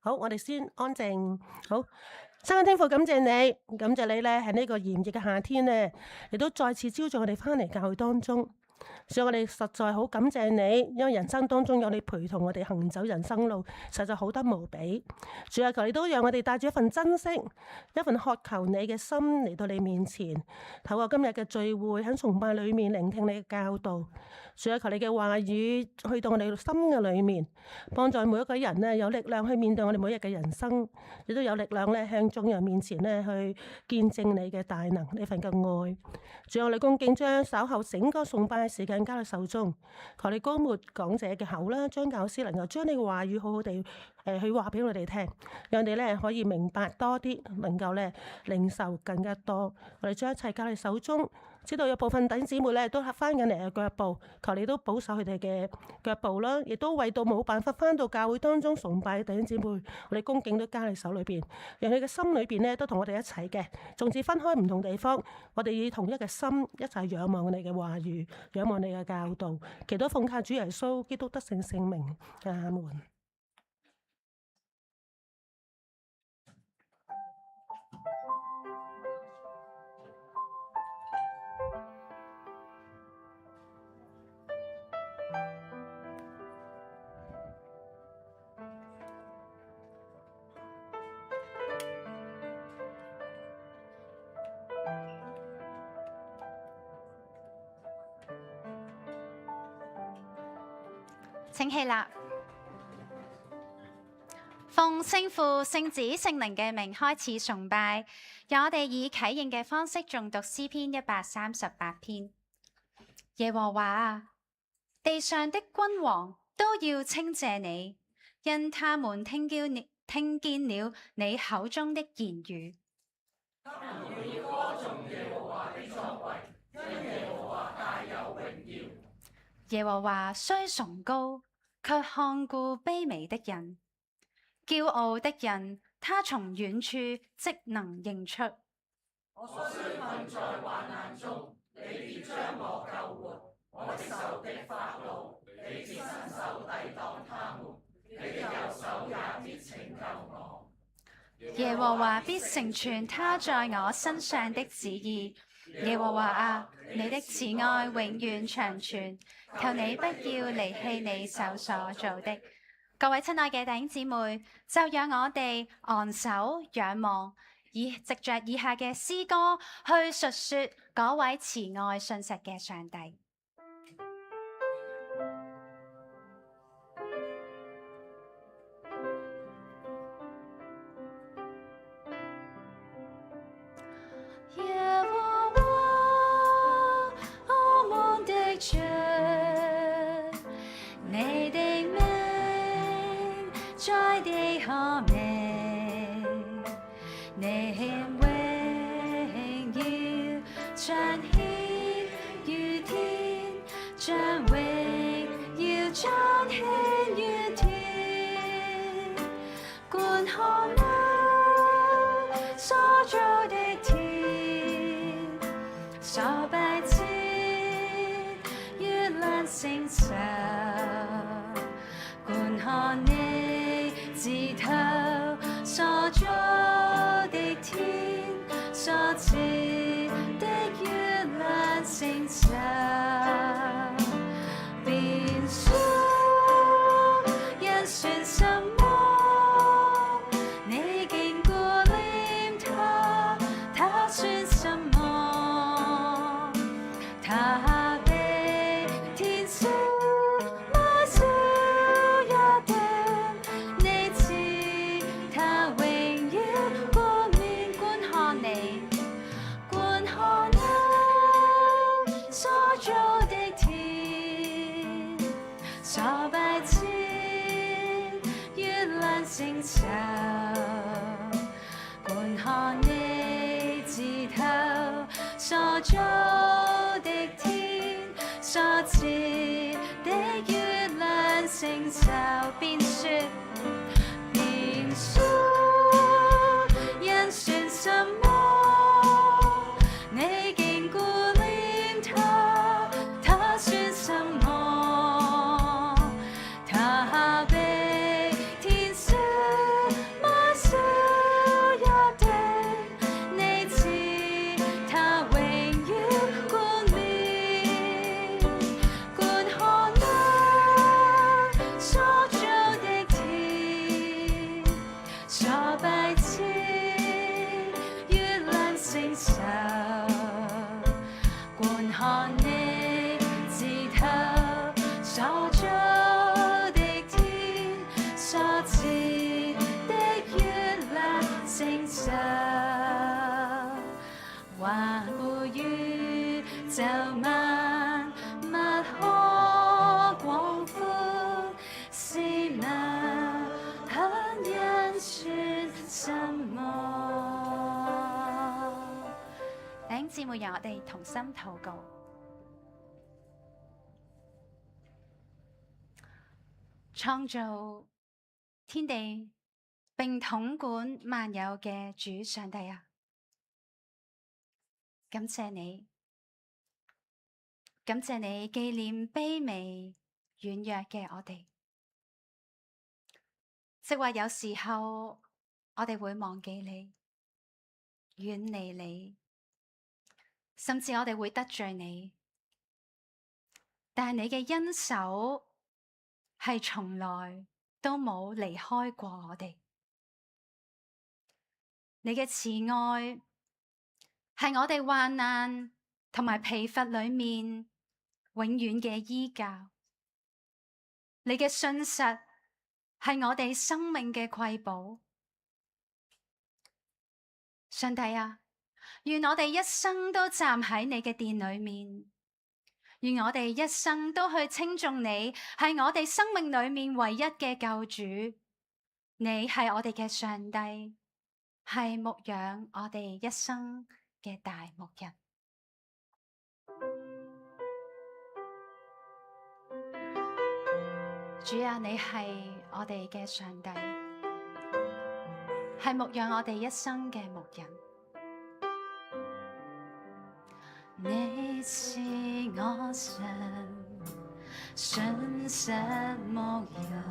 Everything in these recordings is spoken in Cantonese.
好，我哋先安靜。好，生嘅天父，感謝你，感謝你咧，喺呢個炎熱嘅夏天咧，亦都再次招聚我哋翻嚟教會當中。所以我哋實在好感謝你，因為人生當中有你陪同我哋行走人生路，實在好得無比。主啊，求你都讓我哋帶住一份珍惜、一份渴求你嘅心嚟到你面前，透過今日嘅聚會喺崇拜裏面聆聽你嘅教導。主啊，求你嘅話語去到我哋心嘅裏面，幫助每一個人咧有力量去面對我哋每日嘅人生，亦都有力量咧向眾人面前咧去見證你嘅大能，呢份嘅愛。主啊，我哋恭敬將稍後整個崇拜時間交喺手中，求你膏抹講者嘅口啦，將教師能夠將你嘅話語好好地去話俾我哋聽，讓我哋咧可以明白多啲，能夠咧領受更加多。我哋將一切交喺手中，知道有部分弟兄姊妹咧都翻緊嚟嘅腳步，求你都保守佢哋嘅腳步啦，亦都為到冇辦法翻到教會當中崇拜嘅弟兄姊妹，我哋恭敬都交喺手裏邊，讓佢嘅心裏邊咧都同我哋一齊嘅，縱使分開唔同地方，我哋以同一嘅心一齊仰望你嘅話語，仰望你嘅教導，祈禱奉靠主耶穌基督得勝聖名，阿門。請起立，奉聖父、聖子、聖靈嘅名開始崇拜，讓我哋以啟應嘅方式誦讀詩篇138篇。耶和華啊，地上的君王都要稱謝你，因他們聽見了你口中的言語。他們要歌頌耶和華的作為，因耶和華大有榮耀。耶和華雖崇高，卻看顧卑微的人；驕傲的人，他從遠處即能認出。我雖困在患難中，你必將我救活；我的仇敵發怒，你必伸手抵擋他們，你的右手也必拯救我。耶和華必成全他在我身上的旨意。耶和華啊，你的慈愛永遠長存，求你不要離棄你手所做的。各位親愛嘅弟兄姊妹，就讓我哋昂首仰望，藉着以下嘅詩歌去述說嗰位慈愛信實嘅上帝。你的名在地可名，你榮耀彰顯於天，將榮耀彰顯於天。觀看那所造的天，所擺設月亮星宿。觀看你指頭所造的天，所設的月亮星宿，便說人算什麼？你經過臉他，他算什麼？他被天使埋葬一定，你賜他榮耀冠冕。觀看你，觀看那所造的天，所擺設月亮星宿，觀看你指頭所造的天，所設的月亮星宿，便說人算什麼？你經過臉他，他算什麼？他被天使所不知月亮星宿，觀看你自頭所造的天，所設的月亮星宿，劃布宇宙萬物可廣闊，是那很人算什麼？弟兄姊妹，讓我哋同心禱告。創造天地並統管萬有嘅主上帝啊，感謝你，感謝你紀念卑微軟弱嘅我哋。即話有時候我哋會忘記你，遠離你，甚至我哋會得罪你，但係你嘅恩手係從來都冇離開過我哋。你嘅慈愛係我哋患難同埋疲乏裏面永遠嘅依靠。你嘅信實係我哋生命嘅瑰寶。上帝啊，願我哋一生都站喺你嘅殿裏面，願我哋一生都去稱頌你，係我哋生命裏面唯一嘅救主。你係我哋嘅上帝，係牧養我哋一生嘅大牧人。主啊，你係我哋嘅上帝，係牧養我哋一生嘅牧人。你是我神，信實牧人，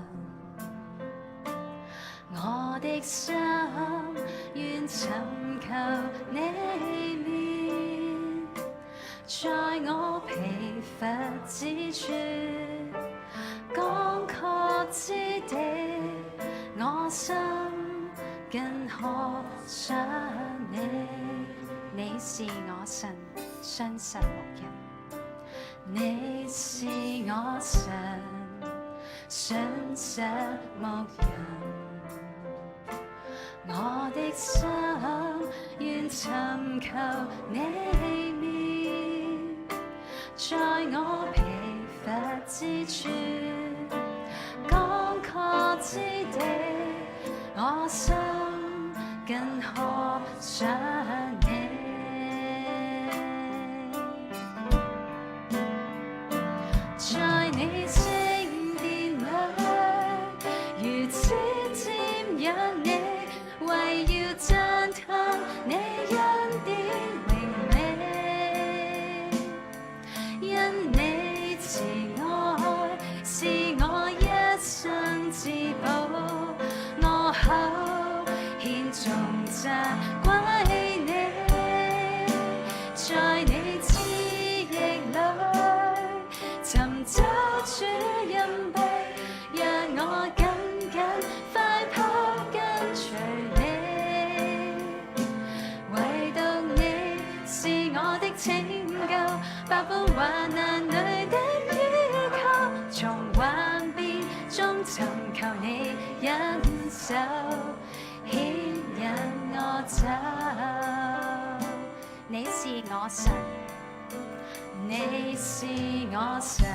我的心願尋求你面，在我疲乏之處，乾涸之地，我心更渴想你。你是我神，信實牧人。你是我神，信實牧人。我的心願尋求你面，在我疲乏之處，乾涸之地，我心更渴想你。在你聖殿裏，如此瞻仰你，為要讚嘆你恩典榮美，因你慈愛是我一生至寶，我口獻頌讚歸你，在你旨意裏尋找主蔭庇，讓我緊緊快跑跟隨你，唯獨你是我的拯救，百般患難裏的依靠，從幻變中尋求你恩手，牽引我走。你是我神，你是我神，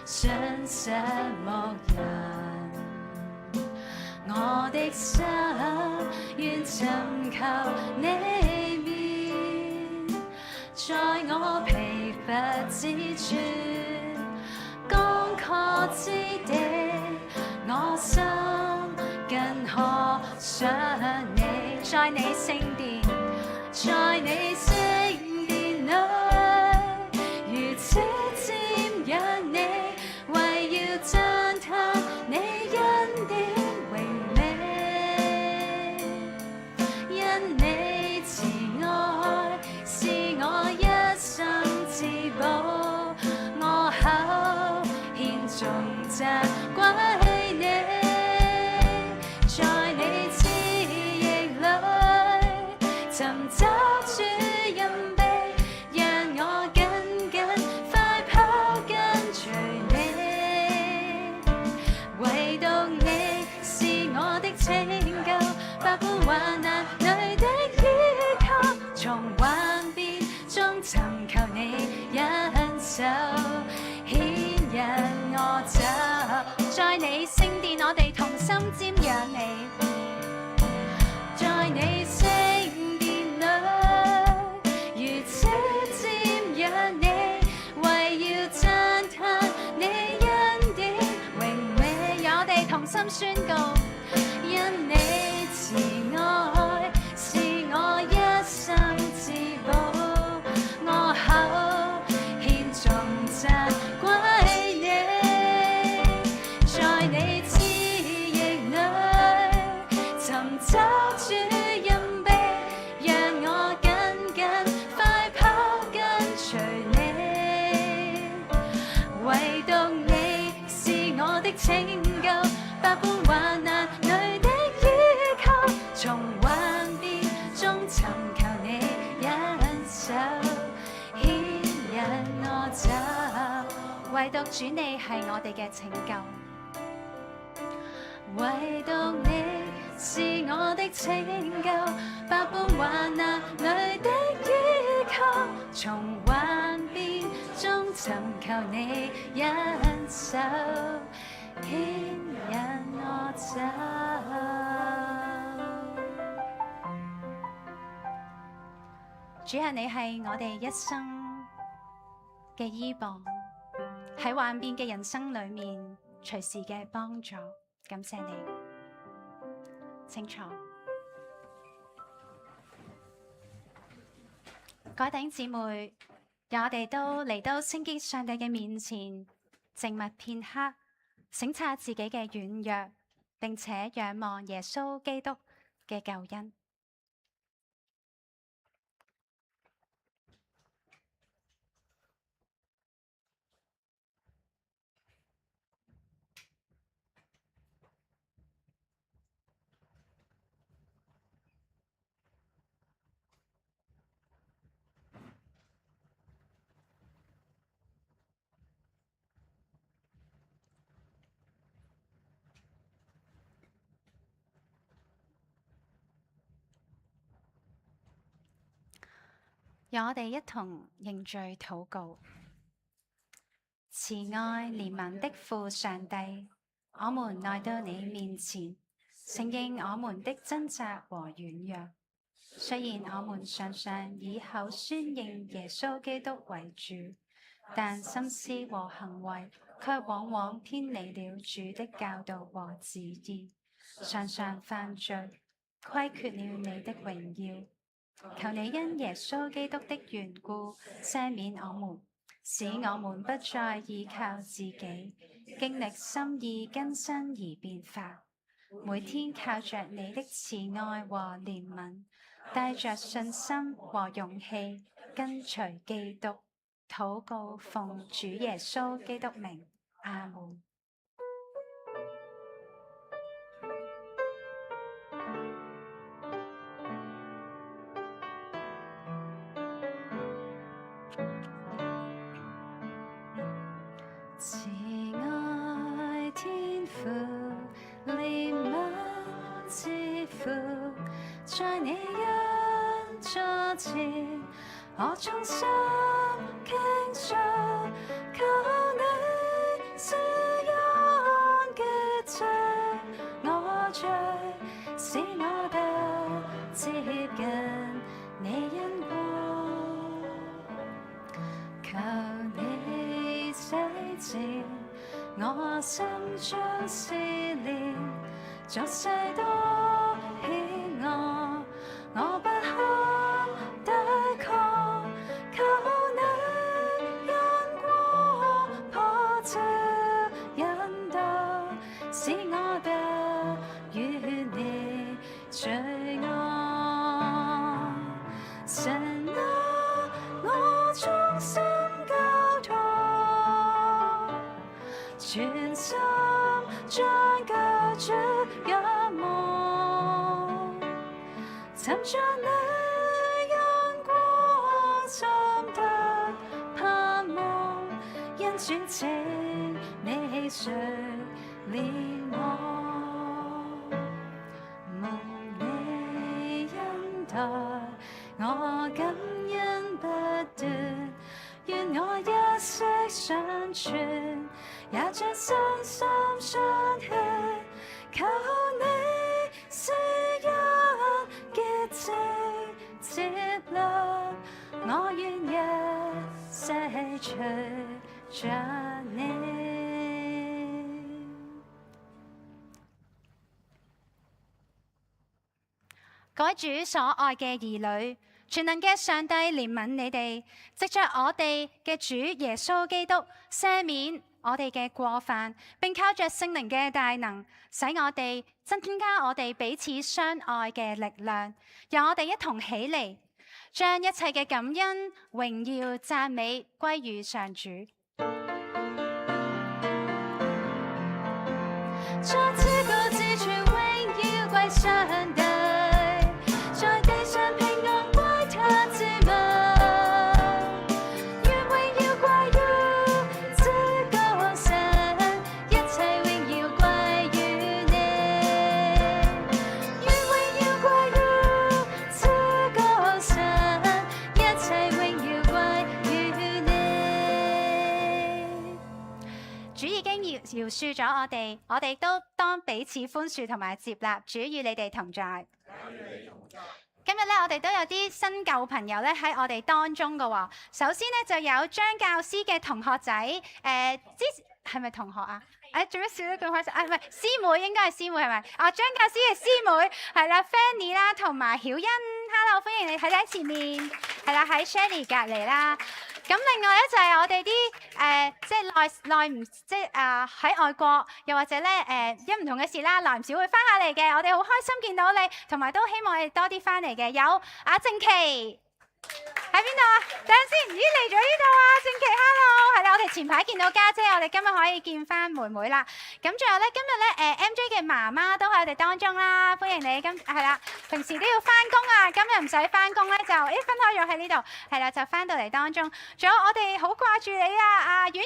信實牧人。我的心願尋求你面，在我疲乏之處，乾涸之地，我心更渴想你。在你聖殿，在你聖殿裏，如此瞻仰你，為要讚嘆你恩典榮美，因你慈愛是我一生至寶，我口獻頌讚歸你，在你我的拯救，百般患難裏的依靠，從幻變中尋求你恩手，牽引我走。在你聖殿，我哋同心瞻仰你，在你聖殿裏，如此瞻仰你，為要讚嘆你恩典榮美。我哋同心宣告，因你慈愛是我一生至寶，我口獻頌讚歸你。在你旨意裏尋找主恩庇，讓我緊緊快跑跟隨你。唯獨你是我的拯救，百般患難裏的依靠，從幻變中尋求你恩手，牽引我走。唯獨主你係我哋嘅拯救，唯獨你是我的拯救，百般患難裏的依靠，從幻變中尋求你恩手，牽引我走。主啊，你係我哋一生嘅依傍，喺幻變嘅人生裏面隨時嘅幫助，感謝你。請坐。各位弟兄姊妹，讓我哋都嚟到聖潔上帝嘅面前，靜默片刻，省察自己嘅軟弱，並且仰望耶穌基督嘅救恩。讓我哋一同認罪禱告。慈愛憐憫的父上帝，我們來到你面前，承認我們的掙扎和軟弱。雖然我們常常以口宣認耶穌基督為主，但心思和行為卻往往偏離了主的教導和旨意，常常犯罪，虧缺了你的榮耀。求你因耶穌基督的緣故赦免我們，使我們不再依靠自己，經歷心意更新而變化，每天靠着你的慈愛和憐憫，帶着信心和勇氣跟隨基督。禱告奉主耶穌基督名，阿門。慈愛天父，憐憫之父，在你恩座前，我衷心傾訴，求你施恩潔淨我罪，使我得接近你恩光。求你洗淨我心中思念，俗世多險惡，我不堪抵抗。求你恩光普照引導，使我得遠離罪惡。神啊，我衷心交託，全心將救主仰望，尋着你恩光，心得盼望，因主情你垂憐我。待，我感恩不斷。願我一息尚存，也將身心相血，求你施恩潔淨接納，我願一世隨着你。各位主所愛嘅兒女，全能嘅上帝憐憫你哋，藉着我哋嘅主耶穌基督赦免我哋嘅過犯，並靠着聖靈嘅大能，使我哋增加我哋彼此相愛嘅力量。讓我哋一同起嚟，將一切嘅感恩、榮耀、讚美歸於上主。在至高之處，榮耀歸上帝。在地上平安歸他之物，願榮耀歸於這個神，一切榮耀歸於你。願榮耀歸於這個神，一切榮耀歸於你。主已經饒恕咗我哋都當彼此寬恕同埋接納。主與你哋同在。今日咧，我哋都有啲新舊朋友咧喺我哋當中嘅喎。首先咧，就有張教師嘅同學仔，係咪同學啊？做咩笑得咁開心？唔係師妹，應該係師妹係咪？張教師嘅師妹係啦 ，Fanny 啦，同埋曉欣 ，Hello， 歡迎你喺前面，係啦，喺 Shelly 隔離啦。咁另外咧就係我哋啲即係耐唔即係喺外國，又或者咧因唔同嘅事啦，耐唔少會翻下嚟嘅。我哋好開心見到你，同埋都希望你哋多啲翻嚟嘅。有阿正琪喺邊度啊？等陣先，咦嚟咗呢度啊，正琪 ，Hello， 係啦，我哋前排見到家姐，我哋今日可以見翻妹妹啦。咁仲有咧，今日咧MJ 嘅媽媽都喺我哋當中啦，歡迎你。係啦，平時都要翻工啊，今日唔使翻工咧就分開咗喺呢度，係啦，就翻到嚟當中。仲有我哋好掛住你啊，婉如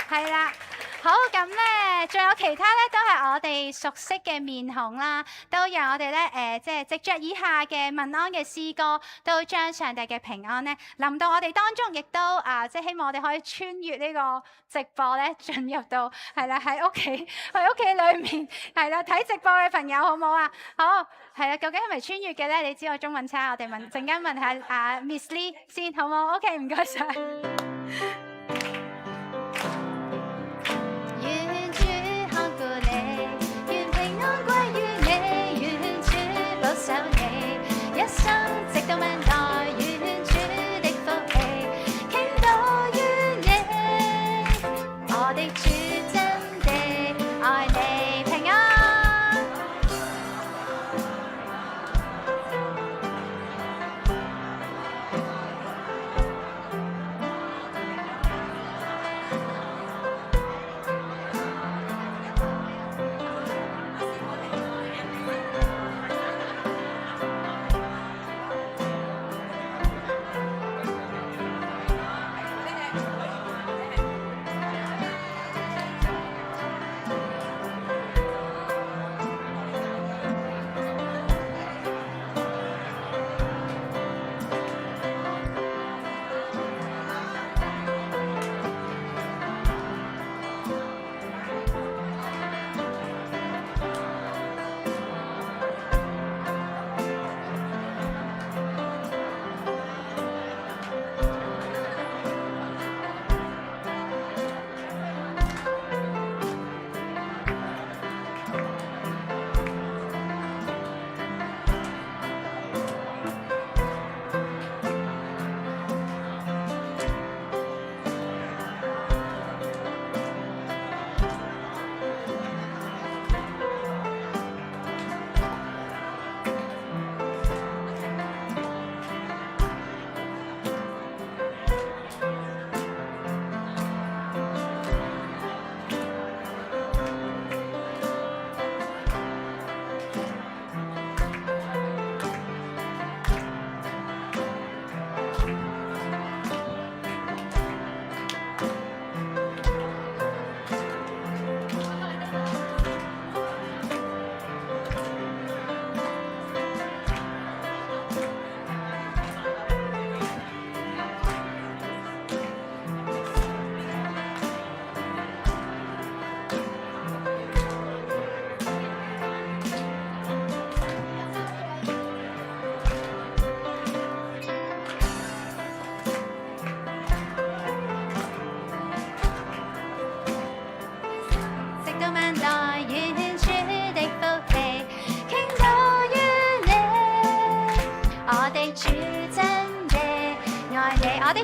嗨，係啦。好，咁咧，仲有其他咧，都係我哋熟悉嘅面孔啦，都讓我哋咧即係藉着以下嘅問安嘅詩歌，都將上帝嘅平安咧臨到我哋當中，亦都即係希望我哋可以穿越呢個直播咧，進入到係啦喺屋企裏面係啦睇直播嘅朋友，好唔好啊？好，係啦，究竟係咪穿越嘅咧？你知我中文差，我哋陣間問下Miss Lee 先，好唔好 ？OK， 唔該晒。守你一生，直到萬代，願主的福氣傾倒於你。我的主真的愛你，平安。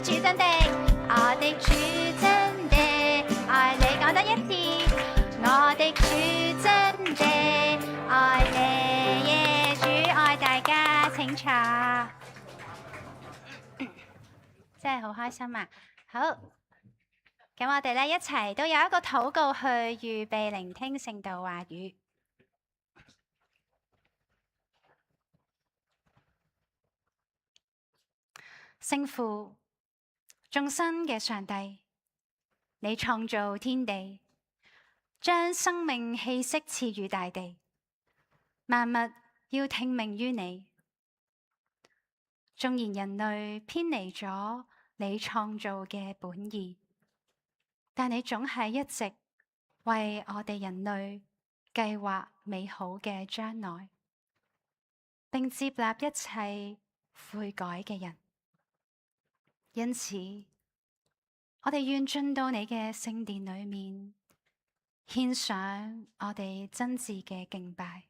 主真的，我的主真的愛你，講得一次，我的主真的愛你，耶！主愛大家，請坐。真係好開心啊！好，咁我哋咧一齊都有一個禱告去預備聆聽聖道話語。聖父，眾生嘅上帝，你創造天地，將生命氣息賜予大地，萬物要聽命於你。縱然人類偏離咗你創造嘅本意，但你總係一直為我哋人類計劃美好嘅將來，並接納一切悔改嘅人。因此，我哋願進到你嘅聖殿裏面，獻上我哋真摯嘅敬拜。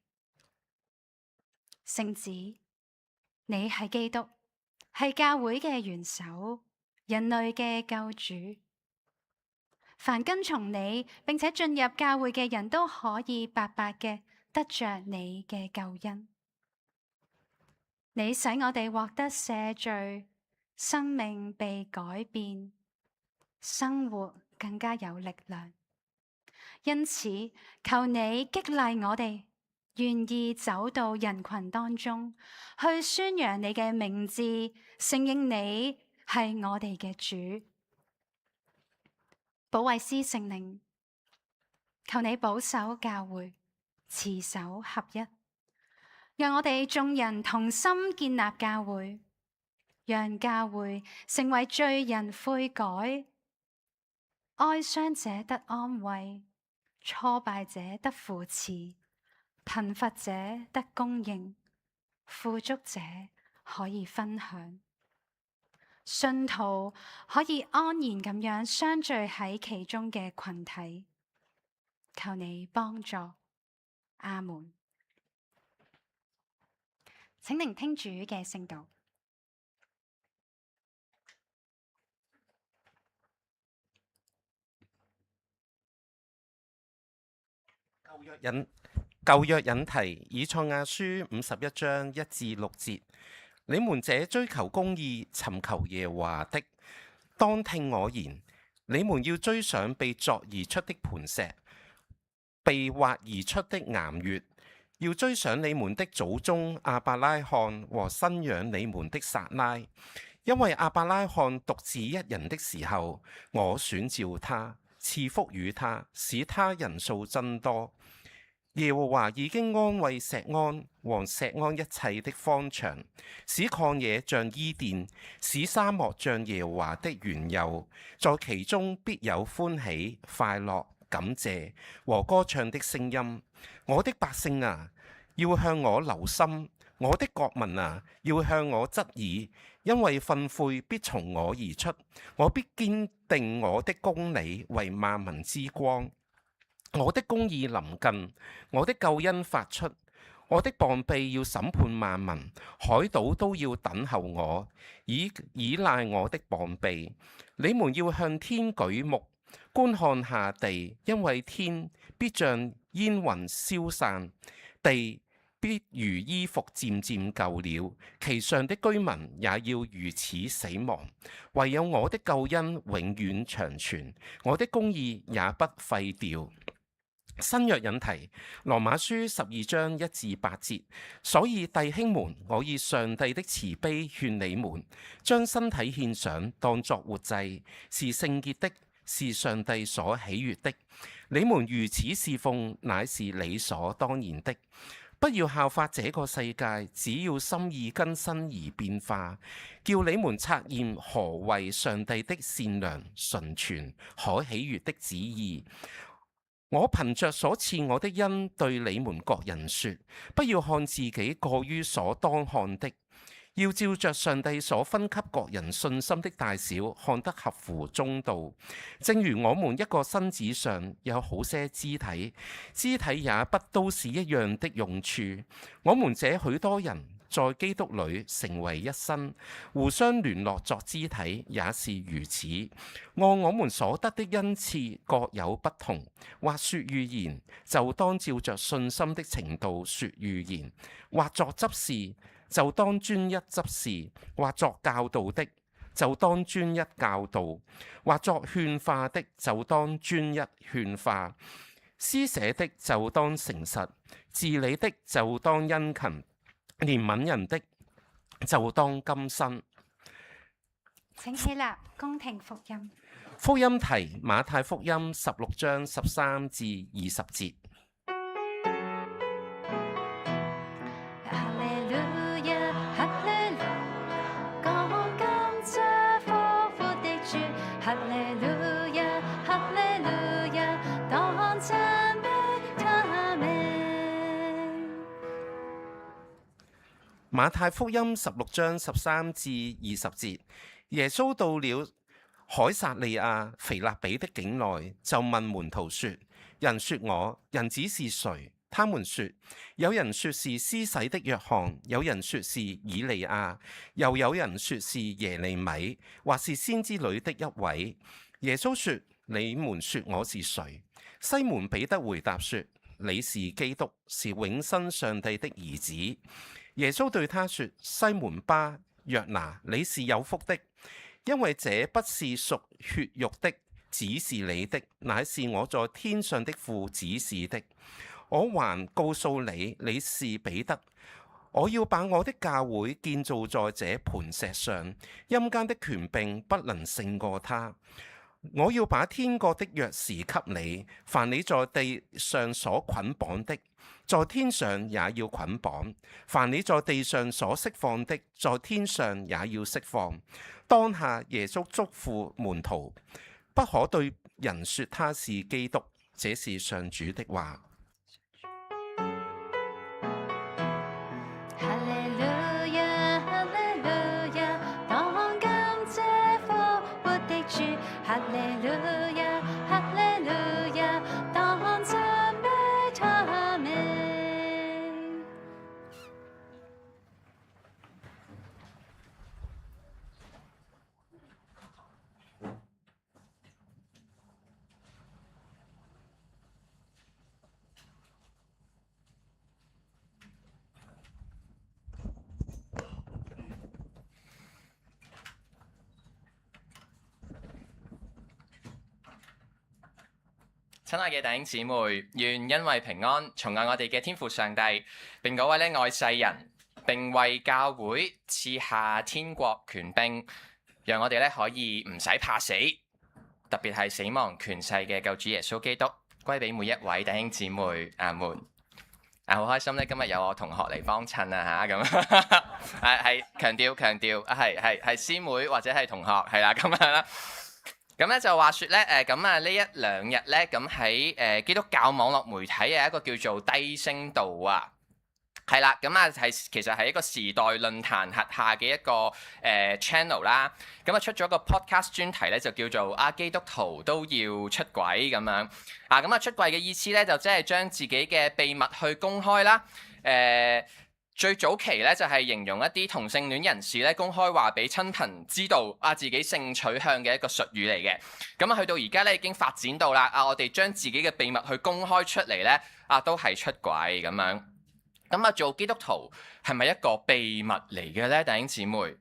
聖子，你係基督，係教會嘅元首，人類嘅救主。凡跟從你並且進入教會嘅人都可以白白嘅得着你嘅救恩。你使我哋獲得赦罪，生命被改變，生活更加有力量。因此，求你激勵我哋，願意走到人群當中，去宣揚你嘅名字，承認你係我哋嘅主。保惠師聖靈，求你保守教會，持守合一，讓我哋眾人同心建立教會，讓教會成為罪人悔改、哀傷者得安慰、挫敗者得扶持、貧乏者得供應、富足者可以分享，信徒可以安然咁樣相聚喺其中嘅群體。求你幫助，阿門。請聆聽主嘅聖道。舊約引題，以賽亞書51章1至6節。你們這追求公義、尋求耶和華的，當聽我言。你們要追想被鑿而出的磐石，被挖而出的岩穴，要追想你們的祖宗亞伯拉罕和生養你們的撒拉。因為亞伯拉罕獨自一人的時候，我選召他，賜福與他，使他人數增多。耶和華已經安慰錫安和錫安一切的荒場，使曠野像伊甸，使沙漠像耶和華的園囿，在其中必有歡喜、快樂、感謝和歌唱的聲音。我的百姓啊，要向我留心；我的國民啊，要向我側耳，因為訓誨必從我而出，我必堅定我的公理為萬民之光。我的公義臨近，我的救恩發出，我的膀臂要審判萬民，海島都要等候我，倚賴我的膀臂。你們要向天舉目，觀看下地，因為天必像煙雲消散，地必如衣服漸漸舊了，其上的居民也要如此死亡。唯有我的救恩永遠長存，我的公義也不廢掉。新約引題，羅馬書12章1至8節。所以弟兄們，我以上帝的慈悲勸你們，將身體獻上，當作活祭，是聖潔的，是上帝所喜悅的。你們如此侍奉，乃是理所當然的。不要效法這個世界，只要心意更新而變化，叫你們察驗何為上帝的善良、純全、可喜悅的旨意。我憑着所賜我的恩對你們各人說，不要看自己過於所當看的，要照着上帝所分給各人信心的大小，看得合乎中道。正如我們一個身子上有好些肢體，肢體也不都是一樣的用處。我們這許多人在基督裏成為一身，互相聯絡作肢體，也是如此。按我們所得的恩賜各有不同，或說預言，就當照着信心的程度說預言；或作執事，就當專一執事；或作教導的，就當專一教導；或作勸化的，就當專一勸化；施捨的就當誠實；治理的就當殷勤；憐憫人的就當甘心。請起立，恭聽福音。福音題馬太福音16章13至20節。哈利路亞，哈利路亞，講感謝復活的主。哈利路亞，哈利路亞，當讚美他名。馬太福音16章13至20節。耶穌到了凱撒利亞腓立比的境內，就問門徒說：人說我人子是誰？他們說：有人說是施洗的約翰，有人說是以利亞，又有人說是耶利米，或是先知裏的一位。耶穌說：你們說我是誰？西門彼得回答說：你是基督，是永生上帝的兒子。耶穌對他說：西門巴約拿，你是有福的，因為這不是屬血肉的指示你的，乃是我在天上的父指示的。我還告訴你，你是彼得，我要把我的教會建造在這磐石上，陰間的權柄不能勝過他。我要把天國的鑰匙給你，凡你在地上所捆綁的，在天上也要捆綁；凡你在地上所釋放的，在天上也要釋放。當下耶穌囑咐門徒，不可對人說他是基督，這是上主的話。哈利路亞，哈利路亞，當感謝復活的主。哈利路亞，哈利路亞，當讚美他名。親愛嘅弟兄姊妹，願恩惠平安從愛我哋嘅天父上帝，並嗰位咧愛世人，並為教會賜下天國權柄，讓我哋咧可以唔使怕死，特別係死亡權勢嘅救主耶穌基督，歸俾每一位弟兄姊妹。阿門。好開心咧，今日有我同學嚟幫襯啊嚇，咁係強調係師妹或者係同學係啦，咁樣啦。咁咧就話説咧，咁啊呢一兩日咧，咁喺基督教網絡媒體有一個叫做低聲道啊，係啦，咁啊其實係一個時代論壇轄下嘅一個channel 啦，咁啊出咗個 podcast 專題咧，就叫做基督徒都要出軌咁樣啊，咁啊出櫃嘅意思咧，就即係將自己嘅秘密去公開啦，最早期咧就係形容一啲同性戀人士咧公開話俾親朋知道自己性取向嘅一個術語嚟嘅。咁去到而家咧已經發展到啦我哋將自己嘅秘密去公開出嚟咧都係出軌咁樣。咁做基督徒係咪一個秘密嚟嘅咧？弟兄姊妹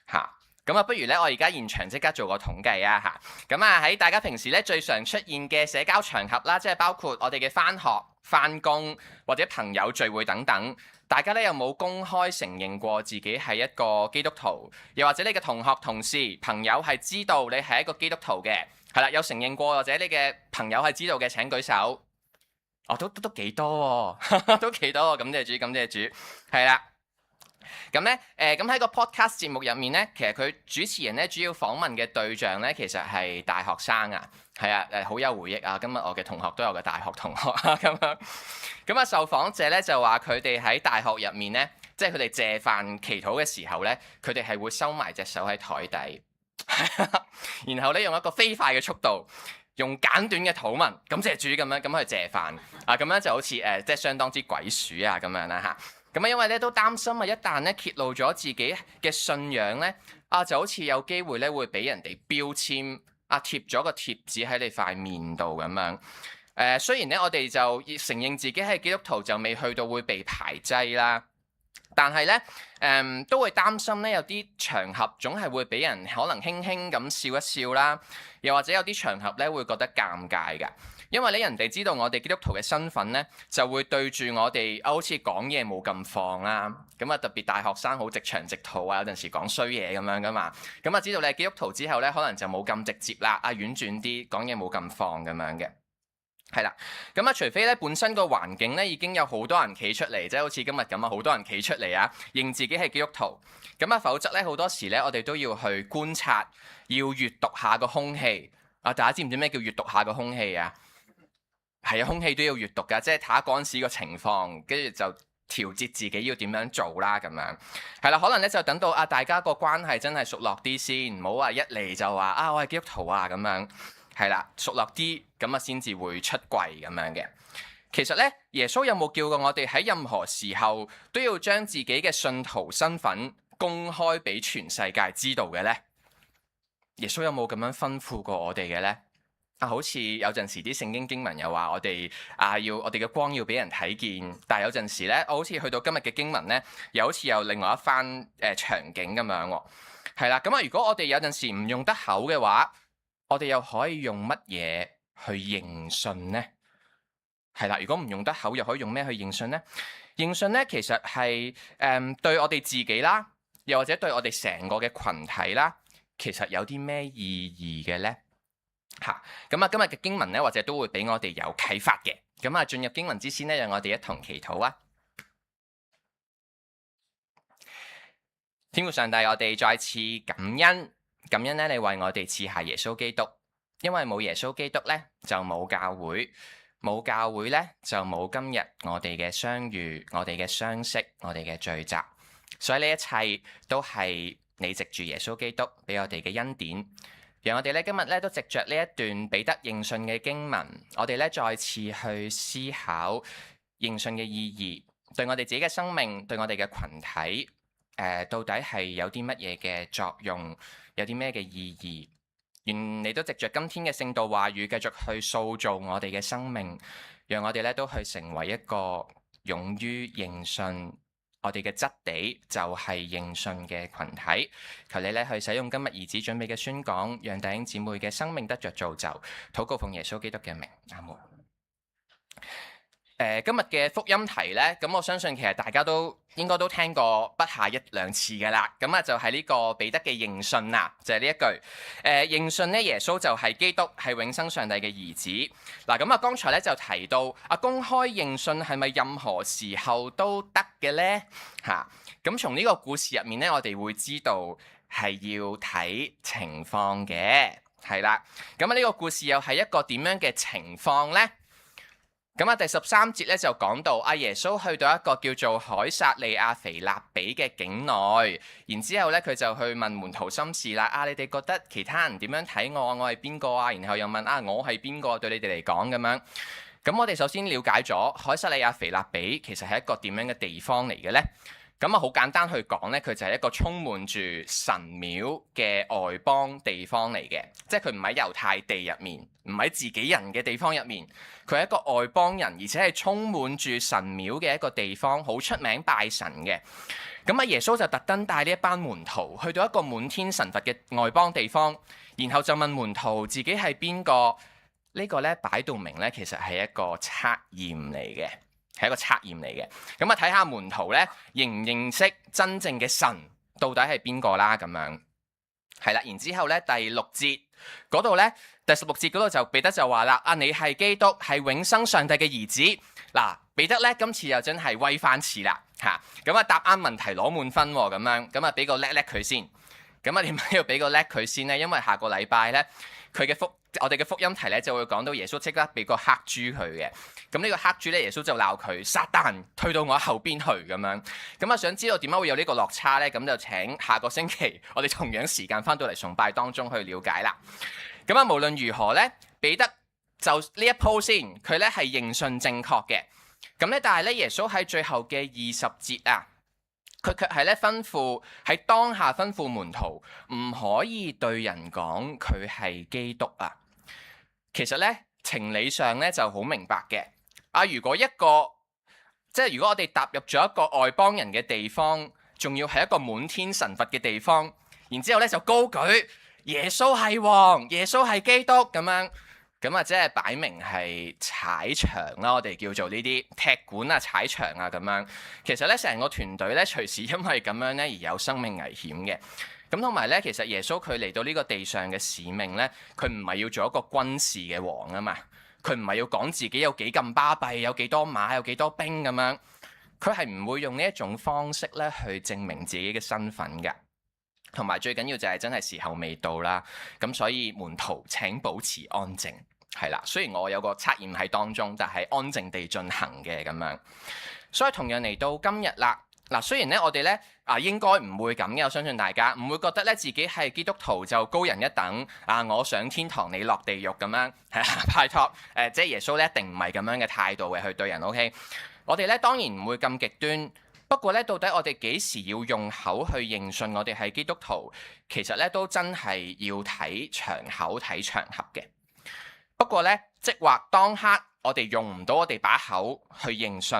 嚇，咁不如咧我而家現場即刻做個統計啊嚇。咁喺大家平時咧最常出現嘅社交場合啦，即係包括我哋嘅返學、返工或者朋友聚會等等。大家咧有冇公開承認過自己係一個基督徒？又或者你嘅同學、同事、朋友係知道你係一個基督徒嘅？係啦，有承認過或者你嘅朋友係知道嘅？請舉手。都幾多喎，都幾多喎，感謝主，感謝主。係啦，咁咧咁喺個 podcast 節目入面咧，其實佢主持人咧主要訪問嘅對象咧，其實係大學生啊。係啊，好有回憶啊！今日我嘅同學都有個大學同學啊，咁樣。咁受訪者咧就話佢哋喺大學入面咧，即係佢哋謝飯祈禱嘅時候咧，佢哋係會收埋隻手喺台底，然後咧用一個飛快嘅速度，用簡短嘅禱文感謝主咁樣去謝飯啊，咁樣就好似即係相當之鬼鼠啊咁樣啦嚇。咁啊，因為咧都擔心啊，一旦咧揭露咗自己嘅信仰咧，就好似有機會咧會俾人哋標籤貼咗個貼紙喺你塊面度咁樣。雖然咧我哋就承認自己係基督徒，就未去到會被排擠啦。但係咧，都會擔心咧，有啲場合總係會俾人可能輕輕咁笑一笑啦，又或者有啲場合咧會覺得尷尬㗎，因為咧人哋知道我哋基督徒嘅身份咧，就會對住我哋好似講嘢冇咁放啦，咁啊特別大學生好直腸直肚啊，有陣時講衰嘢咁樣噶嘛，咁啊知道你係基督徒之後咧，可能就冇咁直接啦，婉轉啲講嘢冇咁放咁樣嘅。係啦，咁除非咧本身個環境咧已經有好多人企出嚟，即係好似今日咁啊，好多人企出嚟認自己係基督徒，咁否則咧好多時咧我哋都要去觀察，要閱讀下個空氣。大家知唔知咩叫閱讀下個空氣啊？係啊，空氣都要閱讀㗎，即係睇下嗰陣時個情況，跟住就調節自己要點樣做啦咁樣。係啦，可能咧就等到大家個關係真係熟絡啲先，唔好話一嚟就話我係基督徒咁樣。係啦，熟絡啲咁先至會出櫃咁樣嘅。其實咧，耶穌有冇叫過我哋喺任何時候都要將自己嘅信徒身份公開俾全世界知道嘅呢？耶穌有冇咁樣吩咐過我哋嘅呢？好似有陣時啲聖經經文又話我哋我哋嘅光要俾人睇見，但係有陣時咧，好似去到今日嘅經文咧，又好似有另外一番場景咁樣喎。係啦，咁如果我哋有陣時唔用得口嘅話，我哋又可以用乜嘢去認信呢？係啦，如果唔用得口，又可以用咩去認信呢？認信咧，其實係對我哋自己啦，又或者對我哋成個嘅群體啦，其實有啲咩意義嘅呢？咁今日嘅經文咧，或者都會俾我哋有啟發嘅。咁進入經文之前咧，讓我哋一同祈禱啊！天父上帝，我哋再次感恩。感恩咧，你為我哋賜下耶穌基督，因為冇耶穌基督咧，就冇教會，冇教會咧，就冇今日我哋嘅相遇，我哋嘅相識，我哋嘅聚集。所以呢一切都係你藉住耶穌基督俾我哋嘅恩典，讓我哋咧今日咧都藉着呢一段彼得認信嘅經文，我哋咧再次去思考認信嘅意義，對我哋自己嘅生命，對我哋嘅群體，到底係有啲乜嘢嘅作用？有啲咩嘅意義？願你都藉着今天嘅聖道話語，繼續去塑造我哋嘅生命，讓我哋咧都去成為一個勇於認信，我哋嘅質地就係認信嘅群體。求你咧去使用今日兒子準備嘅宣講，讓弟兄姊妹嘅生命得着造就。禱告奉耶穌基督嘅名，阿門。今日嘅福音題呢，咁我相信其實大家都應該都聽過不下一兩次嘅啦。咁就係呢個彼得嘅認信啦，就係呢一句。認信呢，耶穌就係基督，係永生上帝嘅兒子。嗱，咁剛才咧就提到公開認信係咪任何時候都得嘅呢？咁從呢個故事入面呢，我哋會知道係要睇情況嘅，係啦。咁呢個故事又係一個點樣嘅情況呢？咁第13節咧就講到耶穌去到一個叫做凱撒利亞腓立比嘅境內，然之後咧佢就去問門徒心事啦。你哋覺得其他人點樣睇我？我係邊個啊？然後又問我係邊個對你哋嚟講咁樣。咁我哋首先了解咗凱撒利亞腓立比其實係一個點樣嘅地方嚟嘅呢？咁好簡單去講呢，佢就係一個充滿住神廟嘅外邦地方嚟嘅，即係佢唔喺猶太地入面，唔喺自己人嘅地方入面，佢係一個外邦人，而且係充滿住神廟嘅一個地方，好出名拜神嘅。咁耶穌就特登帶呢一班門徒去到一個滿天神佛嘅外邦地方，然後就問門徒自己係邊個？呢個呢，擺到明呢，其實係一個測驗嚟嘅。係一個測驗嚟嘅，咁睇下門徒咧認唔認識真正嘅神到底係邊個啦咁樣，係啦，然之後咧第6節嗰度咧，第16節嗰度就彼得就話啦，你係基督，係永生上帝嘅兒子。嗱，彼得咧今次又真係威翻次啦嚇，咁答啱問題攞滿分喎咁樣，咁俾個叻佢先。咁點解要俾個叻佢先呢？因為下個禮拜咧我哋嘅福音題咧就會講到耶穌即刻俾個黑豬佢嘅，咁呢個黑豬咧耶穌就鬧佢撒旦退到我後邊去咁樣，咁想知道點解會有呢個落差呢？咁就請下個星期我哋同樣時間翻到嚟崇拜當中去了解啦。咁無論如何呢，彼得就呢一鋪先，佢咧係認信正確嘅，咁咧，但係咧，耶穌喺最後嘅20節啊，佢卻係咧吩咐喺當下吩咐門徒唔可以對人講佢係基督啊。其實咧情理上咧就好明白嘅。如果如果我哋踏入咗一個外邦人嘅地方，仲要係一個滿天神佛嘅地方，然之後咧就高舉耶穌係王，耶穌係基督咁樣。咁啊，即係擺明係踩場啦，我哋叫做呢啲踢館啊、踩場啊咁樣。其實咧，成個團隊咧，隨時因為咁樣咧而有生命危險嘅。咁同埋咧，其實耶穌佢嚟到呢個地上嘅使命咧，佢唔係要做一個軍事嘅王啊嘛，佢唔係要講自己有幾咁巴閉，有幾多馬，有幾多兵咁樣。佢係唔會用呢一種方式咧去證明自己嘅身份嘅。同埋最緊要就係真係時候未到啦，咁所以門徒請保持安靜，係啦。雖然我有個測驗喺當中，但係安靜地進行嘅咁樣。所以同樣嚟到今日啦，嗱，雖然咧我哋咧應該唔會咁嘅，我相信大家唔會覺得咧自己係基督徒就高人一等我上天堂你落地獄咁樣，拜託即係耶穌咧一定唔係咁樣嘅態度嘅去對人。OK， 我哋咧當然唔會咁極端。不過咧，到底我哋幾時要用口去認信我哋係基督徒？其實咧都真係要睇場口、睇場合嘅。不過咧，即或當刻我哋用唔到我哋把口去認信，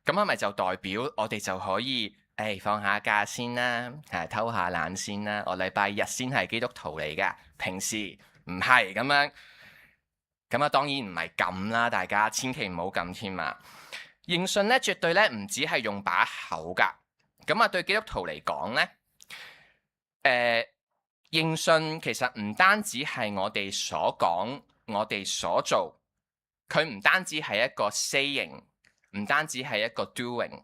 咁係咪就代表我哋就可以放下假先啦，偷下懶先啦？我禮拜日先係基督徒嚟㗎，平時唔係咁樣。咁當然唔係咁啦，大家千祈唔好咁添啊！認信咧，絕對咧唔只係用把口㗎。咁對基督徒嚟講咧，認信其實唔單止係我哋所講、我哋所做，佢唔單止係一個 saying， 唔單止係一個 doing。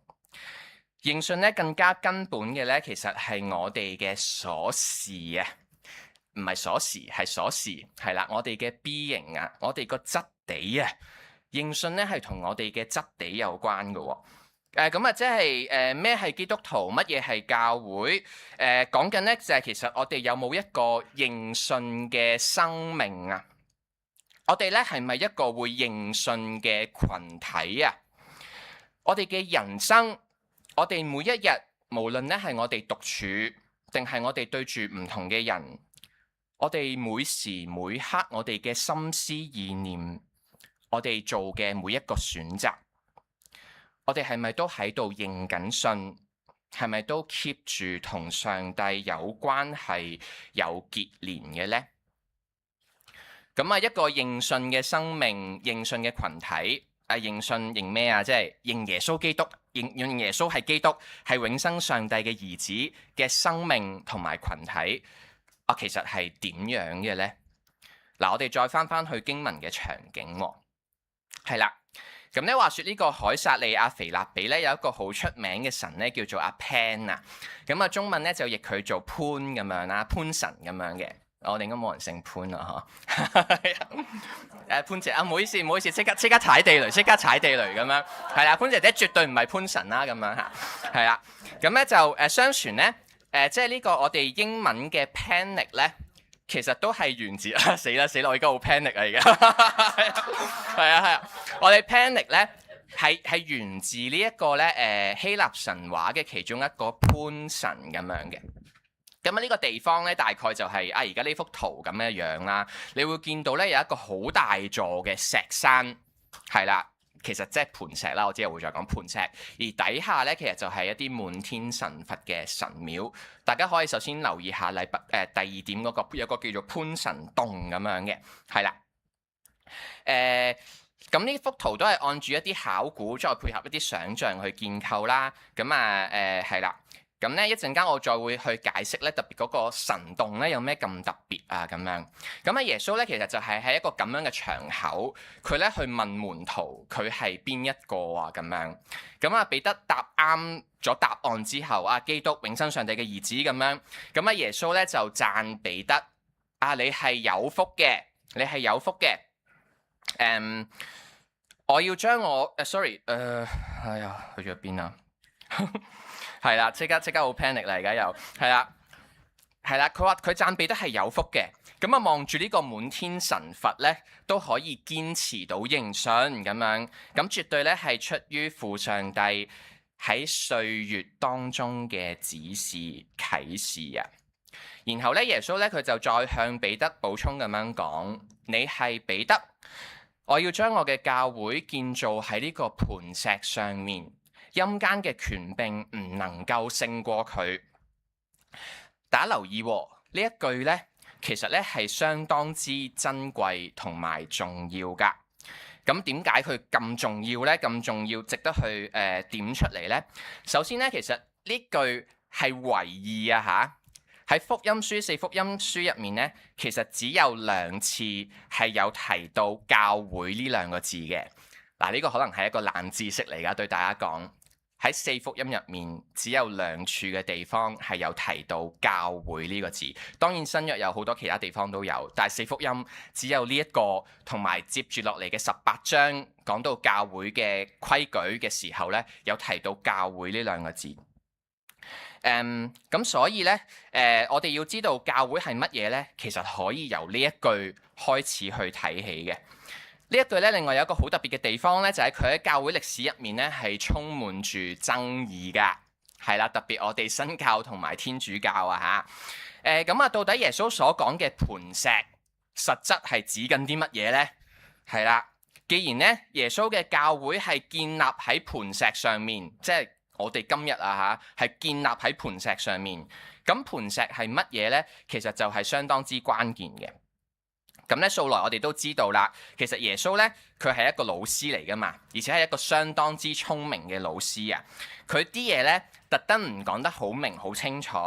認信咧更加根本嘅咧，其實係我哋嘅鎖匙啊，唔係鎖匙，係鎖匙，係啦，我哋嘅 being 啊，我哋個質地啊。認信咧係同我哋嘅質地有關嘅喎，即係咩係基督徒，乜嘢係教會？講緊咧就係其實我哋有冇一個認信嘅生命啊？我哋咧係咪一個會認信嘅群體啊？我哋嘅人生，我哋每一日，無論咧係我哋獨處，定係我哋對住唔同嘅人，我哋每時每刻我哋嘅心思意念。我哋做嘅每一個選擇，我哋係咪都喺度認緊信？係咪都 keep 住同上帝有關係、有結連嘅呢？咁一個認信嘅生命、認信嘅群體，認信認咩啊？即係認耶穌基督，認耶穌係基督，係永生上帝嘅兒子嘅生命同埋群體，其實係點樣嘅呢？嗱，我哋再翻去經文嘅場景喎。係啦，咁咧話說呢個凱撒利亞腓立比咧有一個好出名嘅神咧叫做阿 Pan 啊，咁中文咧就譯佢做潘咁樣啦，潘神咁樣嘅。我哋應該冇人姓潘啊嗬。潘姐唔好意思，即刻踩地雷，咁樣。係啦，潘姐姐絕對唔係潘神啦，咁樣嚇。係啦，咁咧就相傳咧即係呢個我哋英文嘅 panic 咧。其實都係源自死啦！我而家好 panic 啊！而家係啊，我哋 panic 咧係源自呢一個咧希臘神話嘅其中一個潘神咁樣嘅。咁呢個地方咧大概就係而家呢幅圖咁嘅樣啦。你會見到咧有一個好大座嘅石山，係啦。其實即係磐石啦，我之後會再講磐石。而底下咧，其實就係一啲滿天神佛嘅神廟。大家可以首先留意下第二點嗰個有個叫做潘神洞咁樣嘅，係啦。咁呢幅圖都係按住一啲考古再配合一啲想像去建構啦。咁係啦。咁咧一陣間我再會去解釋咧，特別嗰個神洞咧有咩咁特別啊咁樣。咁耶穌咧其實就係喺一個咁樣嘅場口，佢咧去問門徒佢係邊一個啊咁樣。咁彼得答啱咗答案之後，基督永生上帝嘅兒子咁樣。咁耶穌咧就讚彼得，你係有福嘅，你係有福嘅。我要將我sorry 哎呀去咗邊啊？係啦，即刻好 panic 啦！而家又係啦，係啦，佢話佢讚彼得係有福嘅，咁啊望住呢個滿天神佛咧，都可以堅持到認信咁樣，咁絕對咧係出於父上帝喺歲月當中嘅指示啟示啊。然後咧耶穌咧佢就再向彼得補充咁樣講：你係彼得，我要將我嘅教會建造喺呢個磐石上面，陰間嘅權柄唔能夠勝過佢。大家留意呢一句呢，其實呢係相當之珍貴同埋重要㗎。咁點解佢咁重要呢？咁重要值得去點出嚟呢？首先呢，其實呢句係唯二啊嚇，喺福音書4福音書入面呢，其實只有2次係有提到教會呢兩個字嘅。嗱，呢個可能係一個冷知識嚟㗎，對大家講。喺4福音入面，只有2處嘅地方係有提到教會呢個字。當然新約有好多其他地方都有，但係4福音只有呢一個，同埋接住落嚟嘅18章講到教會嘅規矩嘅時候呢，有提到教會呢2個字。咁所以呢，我哋要知道教會係乜嘢呢？其實可以由呢一句開始去睇起嘅。呢一句咧，另外有一個好特別嘅地方咧，就係佢喺教會歷史入面咧係充滿住爭議㗎，係啦，特別我哋新教同埋天主教啊嚇。咁啊，到底耶穌所講嘅磐石實質係指緊啲乜嘢呢？係啦，既然咧耶穌嘅教會係建立喺磐石上面，即係我哋今日啊嚇係建立喺磐石上面，咁磐石係乜嘢呢？其實就係相當之關鍵嘅。咁咧，素來我哋都知道啦，其實耶穌咧佢係一個老師嚟噶嘛，而且係一個相當之聰明嘅老師啊。佢啲嘢咧特登唔講得好明好清楚，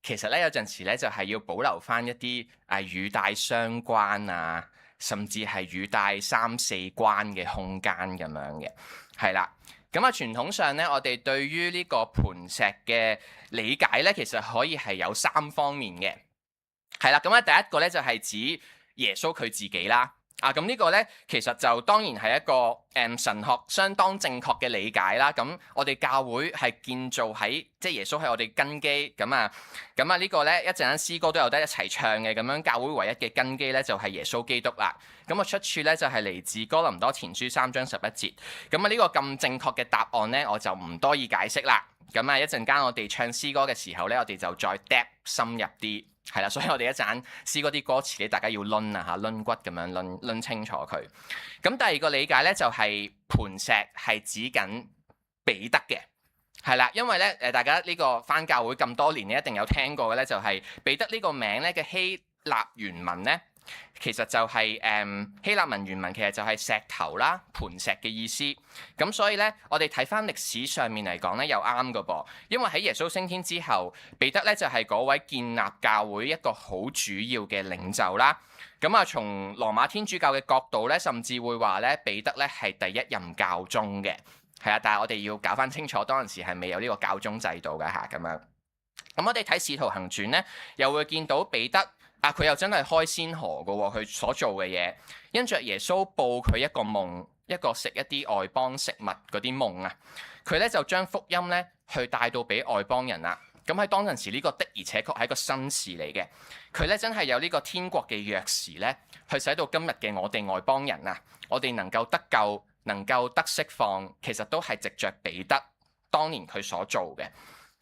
其實咧有陣時咧就係要保留翻一啲語帶相關啊，甚至係語帶3、4關嘅空間咁樣嘅，係啦。咁啊，傳統上咧，我哋對於呢個磐石嘅理解咧，其實可以係有3方面嘅，係啦。咁啊，第一個咧就係指耶穌佢自己啦，咁呢個呢，其實就當然係一個神學相當正確嘅理解啦。咁我哋教會係建造喺即係耶穌係我哋根基，咁啊呢個呢，一陣間詩歌都有得一齊唱嘅，咁樣教會唯一嘅根基呢，就係耶穌基督啦。咁個出處呢，就係嚟自哥林多前書3章11節。咁啊呢個咁正確嘅答案呢，我就唔多意解釋啦。咁啊一陣間我哋唱詩歌嘅時候呢，我哋就再 depth 深入啲。係啦，所以我哋一陣試嗰啲歌詞咧，大家要攆啊嚇，攆骨咁樣攆清楚佢。咁第二個理解咧，就係磐石係指緊彼得嘅，係啦，因為咧大家呢個返教會咁多年，你一定有聽過嘅咧，就係彼得呢個名咧嘅希臘原文咧，其實就係希臘文原文其實就係石頭啦、磐石嘅意思。咁所以咧，我哋睇翻歷史上面嚟講咧，又啱㗎噃。因為喺耶穌升天之後，彼得咧就係嗰位建立教會一個好主要嘅領袖啦。咁啊，從羅馬天主教嘅角度咧，甚至會話咧彼得咧係第一任教宗嘅。係啊，但係我哋要搞翻清楚，當陣時係未有呢個教宗制度嘅嚇咁樣。咁我哋睇《使徒行傳》咧，又會見到彼得。佢又真係開先河嘅喎，佢所做嘅嘢，因着耶穌報佢一個夢，一個食一啲外邦食物嗰啲夢啊，佢咧就將福音咧去帶到俾外邦人啦。咁喺當陣時呢個的而且確係一個新事嚟嘅，佢咧真係有呢個天國嘅鑰匙咧，去使到今日嘅我哋外邦人啊，我哋能夠得救，能夠得釋放，其實都係藉着彼得當年佢所做嘅，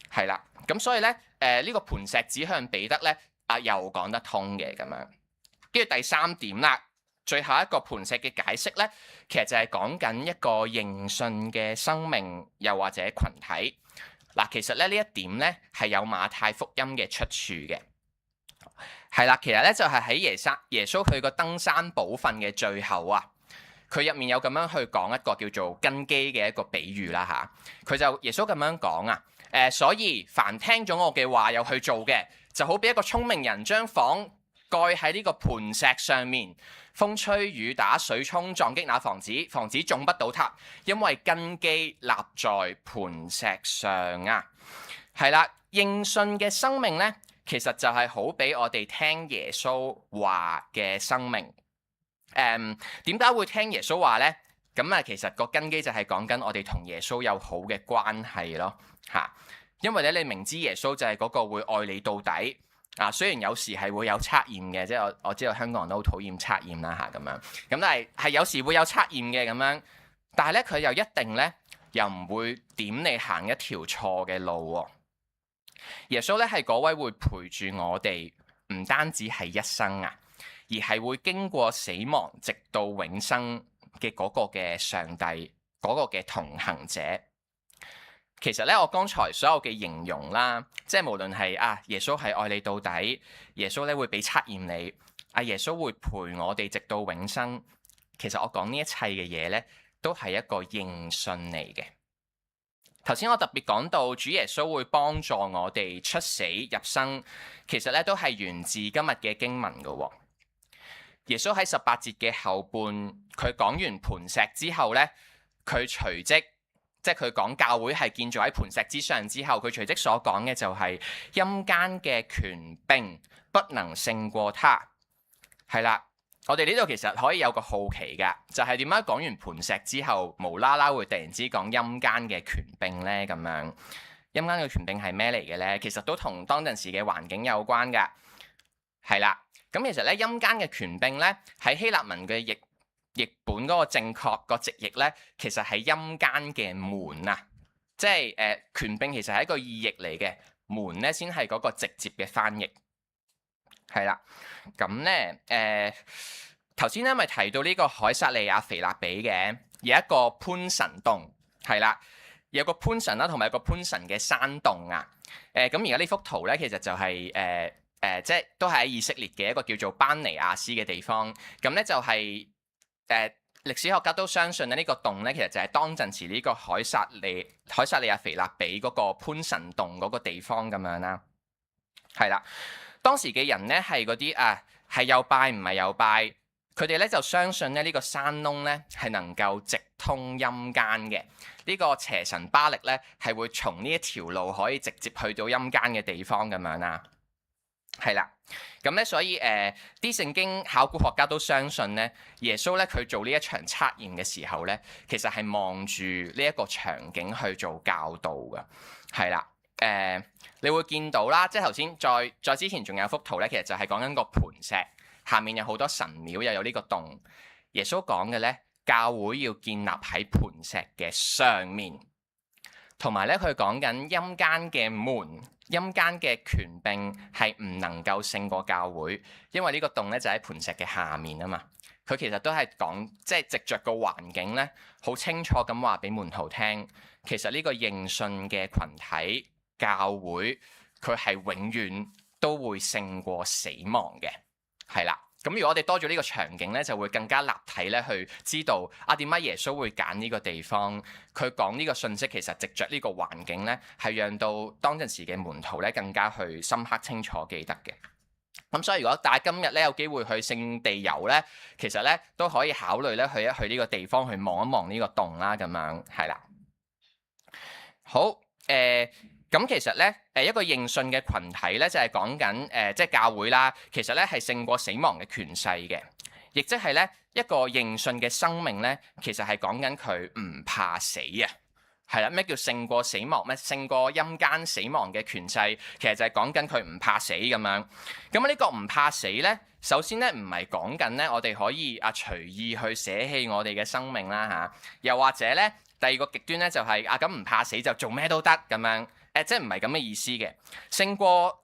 係啦。咁所以咧呢個磐石指向彼得咧。又講得通嘅咁樣，跟住第3點啦，最後一個磐石嘅解釋咧，其實就係講緊一個認信嘅生命，又或者群體。嗱，其實咧呢一點咧係有馬太福音嘅出處嘅，係啦，其實咧就係喺耶穌去個登山寶訓嘅最後啊，佢入面有咁樣去講一個叫做根基嘅一個比喻啦嚇，佢就耶穌咁樣講啊，所以凡聽咗我嘅話又去做嘅，就好比一個聰明人將房蓋喺呢個磐石上面，風吹雨打水沖撞擊那房子，房子總不倒塌，因為根基立在磐石上啊。係啦，認信嘅生命呢，其實就係好比我哋聽耶穌話嘅生命。點解會聽耶穌話呢？咁啊，其實個根基就係講緊我哋同耶穌有好嘅關係咯嚇。因為咧，你明知耶穌就係嗰個會愛你到底，雖然有時係會有測驗嘅，即係我知道香港人都好討厭測驗啦嚇咁樣，咁但係有時會有測驗嘅咁樣，但係咧佢又一定咧又唔會點你行一條錯嘅路喎。耶穌咧係嗰位會陪住我哋，唔單止係一生啊，而係會經過死亡直到永生嘅嗰個嘅上帝，嗰個嘅同行者。其實咧，我剛才所有嘅形容啦，即係無論係耶穌係愛你到底，耶穌咧會俾測驗你，耶穌會陪我哋直到永生。其實我講呢一切嘅嘢咧，都係一個應信嚟嘅。頭先我特別講到主耶穌會幫助我哋出死入生，其實咧都係源自今日嘅經文噶喎。耶穌喺18節嘅後半，佢講完磐石之後咧，佢隨即即係佢講教會係建造喺磐石之上之後，佢隨即所講嘅就係陰間嘅權柄不能勝過他。係啦，我哋呢度其實可以有個好奇㗎，就係點解講完磐石之後，無啦啦會突然之講陰間嘅權柄呢？咁樣陰間嘅權柄係咩嚟嘅呢？其實都同當陣時嘅環境有關㗎。係啦，咁其實咧陰間嘅權柄咧喺希臘文嘅譯本嗰個正確個直譯咧，其實係陰間嘅門啊，即係權柄其實係一個意譯嚟嘅，門咧先係嗰個直接嘅翻譯。係啦，咁咧頭先咧咪提到呢個凱撒利亞腓立比嘅有一個潘神洞，係啦，有個潘神啦，同埋有個潘神嘅山洞啊。咁而家呢幅圖咧，其實就係即係都係喺以色列嘅一個叫做班尼亞斯嘅地方。咁咧就係歷史學家都相信咧呢個洞咧，其實就係當陣時呢個凱撒利亞腓立比嗰個潘神洞嗰個地方咁樣啦。係啦，當時嘅人咧係嗰啲係有拜唔係有拜，佢哋咧就相信咧呢個山窿咧係能夠直通陰間嘅。呢個邪神巴力咧係會從呢一條路可以直接去到陰間嘅地方咁樣啦。係啦，咁咧所以啲聖經考古學家都相信咧，耶穌咧佢做呢一場測驗嘅時候咧，其實係望住呢一個場景去做教導嘅。係啦，你會見到啦，即係頭先再之前仲有幅圖咧，其實就係講緊個磐石下面有好多神廟，又有呢個洞。耶穌講嘅咧，教會要建立喺磐石嘅上面，同埋咧佢講緊陰間嘅門。陰間嘅權柄係唔能夠勝過教會，因為呢個洞咧就喺磐石嘅下面啊嘛。佢其實都係講，即係藉着個環境咧，好清楚咁話俾門徒聽，其實呢個認信嘅群體教會，佢係永遠都會勝過死亡嘅，係啦。咁如果我哋多咗呢個場景咧，就會更加立體咧去知道點解耶穌會揀呢個地方。佢講呢個信息其實藉着呢個環境咧，係讓到當陣時嘅門徒咧更加去深刻清楚記得嘅。咁所以如果大家今日咧有機會去聖地遊咧，其實咧都可以考慮咧去一去呢個地方去望一望呢個洞啦，咁樣係啦。好，咁其實咧，一個認信嘅群體咧，就係講緊即係教會啦。其實咧係勝過死亡嘅權勢嘅，亦即係咧一個認信嘅生命咧，其實係講緊佢唔怕死啊。係啦，咩叫勝過死亡？咩勝過陰間死亡嘅權勢？其實就係講緊佢唔怕死咁樣。咁呢個唔怕死咧，首先咧唔係講緊咧我哋可以隨意去捨棄我哋嘅生命啦嚇。又或者咧第二個極端咧就係咁唔怕死就做咩都得咁樣。即係唔係咁嘅意思嘅。勝過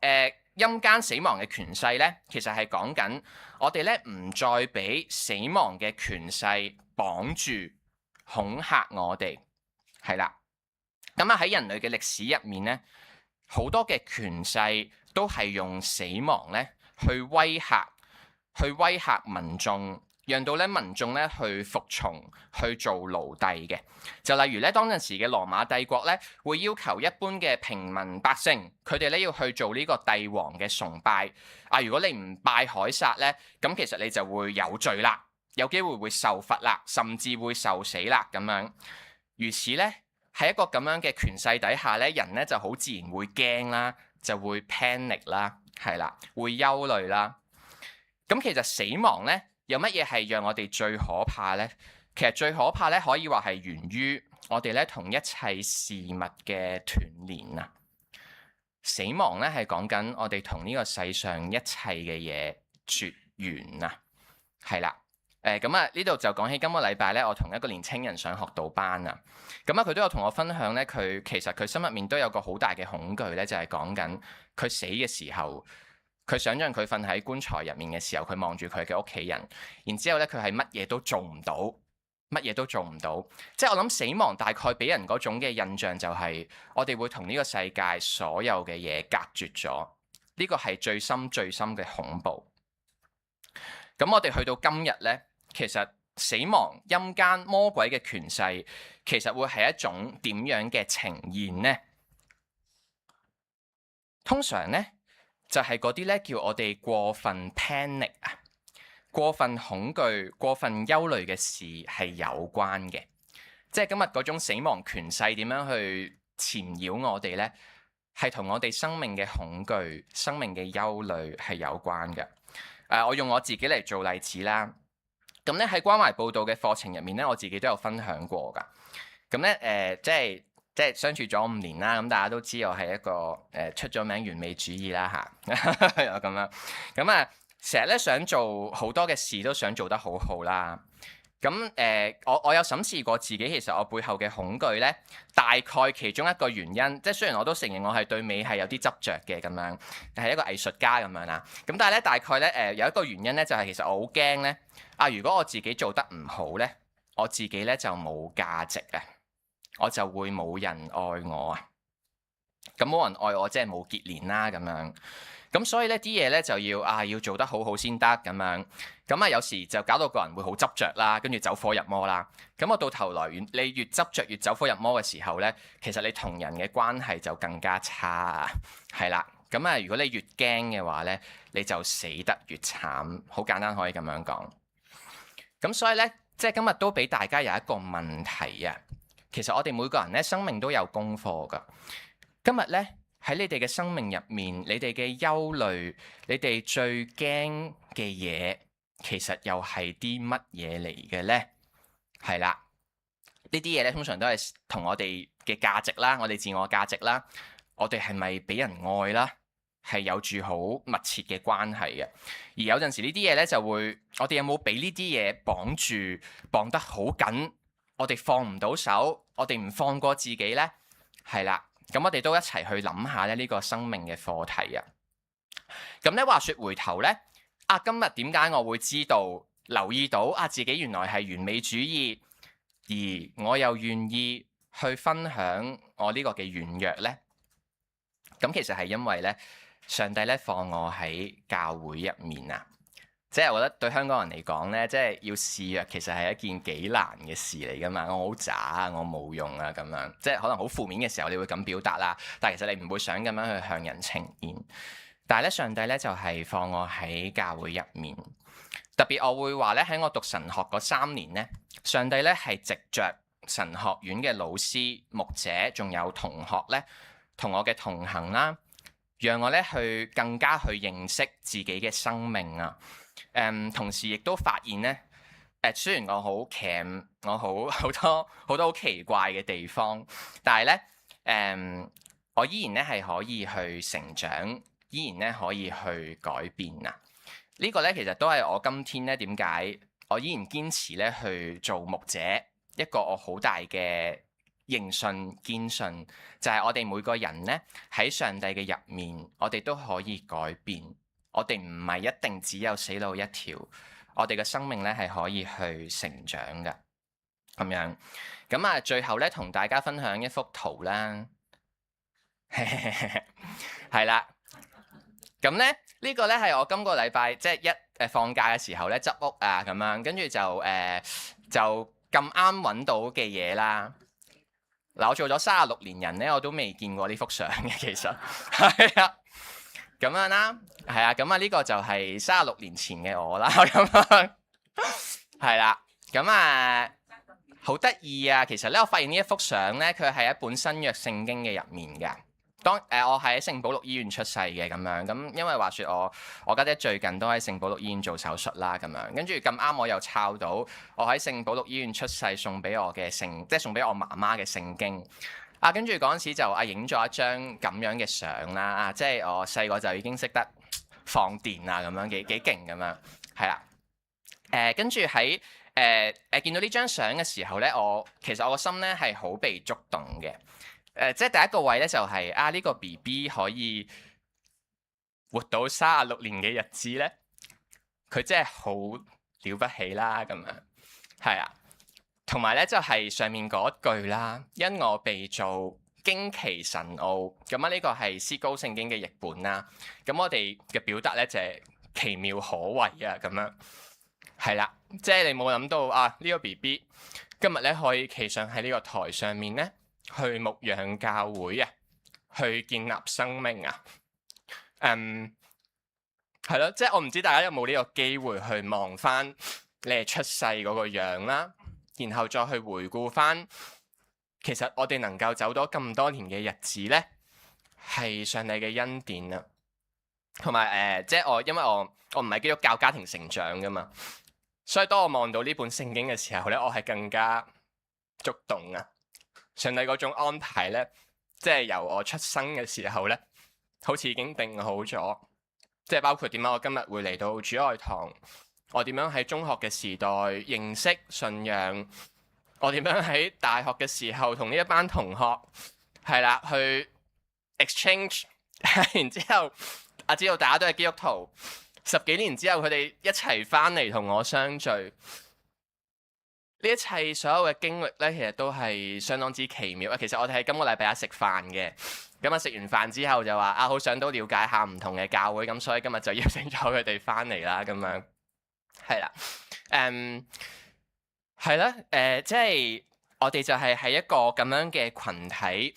陰間死亡嘅權勢咧，其實係講緊我哋咧唔再俾死亡嘅權勢綁住恐嚇我哋，係啦。咁喺人類嘅歷史入面咧，好多嘅權勢都係用死亡咧去威嚇民眾。讓到咧民眾咧去服從去做奴隸嘅，就例如咧當陣時嘅羅馬帝國咧，會要求一般嘅平民百姓，佢哋咧要去做呢個帝王嘅崇拜。如果你唔拜凱撒咧，咁其實你就會有罪啦，有機會會受罰啦，甚至會受死啦咁樣。如此咧喺一個咁樣嘅權勢底下咧，人咧就好自然會驚啦，就會 panic 啦，係啦，會憂慮啦。咁其實死亡咧，有乜嘢係讓我哋最可怕呢？其實最可怕咧，可以話係源於我哋咧同一切事物嘅斷連啊！死亡咧係講緊我哋同呢個世上一切嘅嘢絕緣啊，係啦。咁啊，呢度就講起今個禮拜咧，我同一個年青人上學道班啊，咁啊佢都有同我分享咧，佢其實佢心入面都有個好大嘅恐懼咧，就係講緊佢死嘅時候，佢想象佢瞓喺棺材入面嘅時候，佢望住佢嘅屋企人，然之後咧佢係乜嘢都做唔到，乜嘢都做唔到，即係我諗死亡大概俾人嗰種嘅印象就係我哋會同呢個世界所有嘅嘢隔絕咗，呢個係最深最深嘅恐怖。咁我哋去到今日咧。其實死亡、陰間、魔鬼嘅權勢，其實會係一種點樣嘅呈現呢？通常呢，就係嗰啲咧叫我哋過分 panic 啊、過分恐懼、過分憂慮嘅事係有關嘅。即係今日嗰種死亡權勢點樣去纏繞我哋呢？係同我哋生命嘅恐懼、生命嘅憂慮係有關嘅。我用我自己嚟做例子啦。咁咧喺關懷報道嘅課程入面咧，我自己都有分享過㗎。咁咧即係相處咗5年啦，咁大家都知我係一個出咗名完美主義啦嚇，咁樣。咁啊，成日咧想做好多嘅事都想做得好好啦。咁我有審視過自己，其實我背後嘅恐懼咧，大概其中一個原因，即係雖然我都承認我係對美係有啲執着嘅咁樣，係一個藝術家咁樣啦。咁但係咧，大概咧有一個原因咧，就係其實我好驚咧。如果我自己做得唔好呢，我自己呢就冇價值啊，我就會冇人愛我啊。咁冇人愛我，即係冇結連啦咁樣。咁所以呢啲嘢呢，就要做得好好先得咁樣。咁啊有時就搞到個人會好執着啦，跟住走火入魔啦。咁我到頭來你越執着越走火入魔嘅時候呢，其實你同人嘅關係就更加差啊。係啦。咁啊如果你越驚嘅話呢，你就死得越慘。好簡單可以咁樣講。咁所以咧，即係今日都俾大家有一個問題啊。其實我哋每個人咧，生命都有功課噶。今日咧喺你哋嘅生命入面，你哋嘅憂慮，你哋最驚嘅嘢，其實又係啲乜嘢嚟嘅咧？係啦，呢啲嘢咧通常都係同我哋嘅價值啦，我哋自我價值啦，我哋係咪俾人愛啦？係有住好密切嘅關係嘅，而有陣時呢啲嘢咧就會，我哋有冇俾呢啲嘢綁住，綁得好緊，我哋放唔到手，我哋唔放過自己呢？係啦，咁我哋都一齊去諗下咧呢個生命嘅課題啊。咁咧話說回頭呢，今日點解我會知道、留意到自己原來係完美主義，而我又願意去分享我呢個嘅軟弱呢？咁其實係因為呢。上帝咧放我喺教會入面啊，即係我覺得對香港人嚟講咧，即係要示弱其實係一件幾難嘅事嚟噶嘛。我好渣啊，我冇用啊咁樣，即係可能好負面嘅時候你會咁表達啦，但係其實你唔會想咁樣去向人呈現。但係咧上帝咧就係放我喺教會入面，特別我會話咧喺我讀神學嗰3年咧，上帝咧係藉着神學院嘅老師、牧者仲有同學咧同我嘅同行啦。讓我咧去更加去認識自己嘅生命啊！同時亦都發現咧，雖然我好鉗，我好多好奇怪嘅地方，但係咧，我依然咧係可以去成長，依然咧可以去改變啊！呢個咧其實都係我今天咧點解我依然堅持咧去做牧者一個我好大嘅認信堅信，就係我哋每個人呢，喺上帝嘅入面，我哋都可以改變。我哋唔係一定只有死路一條，我哋嘅生命呢係可以去成長嘅。咁樣咁最後呢，同大家分享一幅圖啦，係啦。咁呢，呢個呢係我今個禮拜即係放假嘅時候呢，執屋啊咁樣，跟住就咁啱揾到嘅嘢啦。嗱，我做咗36年人咧，我都未見過呢幅相嘅，其實係啊，咁樣啦，係啊，咁呢個就係36年前嘅我啦，咁樣係啦，咁好得意啊！其實咧，我發現呢一幅相咧，佢係一本新約聖經嘅入面嘅。我係喺聖保祿醫院出世嘅咁樣，咁因為話說我家姐最近都喺聖保祿醫院做手術啦咁樣，跟住咁啱我又抄到我喺聖保祿醫院出世送俾我嘅即係送俾我媽媽嘅聖經跟住嗰陣時就影咗一張咁樣嘅相啦，即係我細個就已經識得放電啊，咁樣幾勁咁樣，係啦。跟住喺見到呢張相嘅時候咧，其實我個心咧係好被觸動嘅。即係第一個位咧就係呢個 BB 可以活到36年嘅日子咧，佢真係好了不起啦咁樣，係啊。同埋咧就係上面嗰句啦，因我被造驚奇神奧，咁呢個係思高聖經嘅譯本啦。咁我哋嘅表達咧就係奇妙可畏啊咁樣，係啦，即係你冇諗到呢個 BB 今日咧可以企上喺呢個台上面咧，去牧養教會啊，去建立生命啊，係咯，即係我唔知大家有冇呢個機會去望翻你哋出世嗰個樣啦。然後再去回顧翻，其實我哋能夠走到咁多年嘅日子呢，係上帝嘅恩典啊。同埋即係因為我唔係基督教家庭成長噶嘛，所以當我望到呢本聖經嘅時候呢，我係更加觸動啊。上帝嗰種安排呢，即係由我出生嘅時候呢，好似已經定好咗，即係包括點解我今日會嚟到主愛堂。我點樣喺中學嘅時代認識信仰？我點樣喺大學嘅時候同呢一班同學係啦去 exchange， 然之後知道大家都係基督徒，10幾年之後佢哋一齊翻嚟同我相聚。呢一切所有嘅經歷呢，其實都係相當之奇妙啊！其實我哋喺今個禮拜一食飯嘅，咁食完飯之後就話好想都了解下唔同嘅教會，咁所以今日就邀請咗佢哋翻嚟啦，咁樣。係啦，係啦，即係我哋就係喺一個咁樣嘅群體，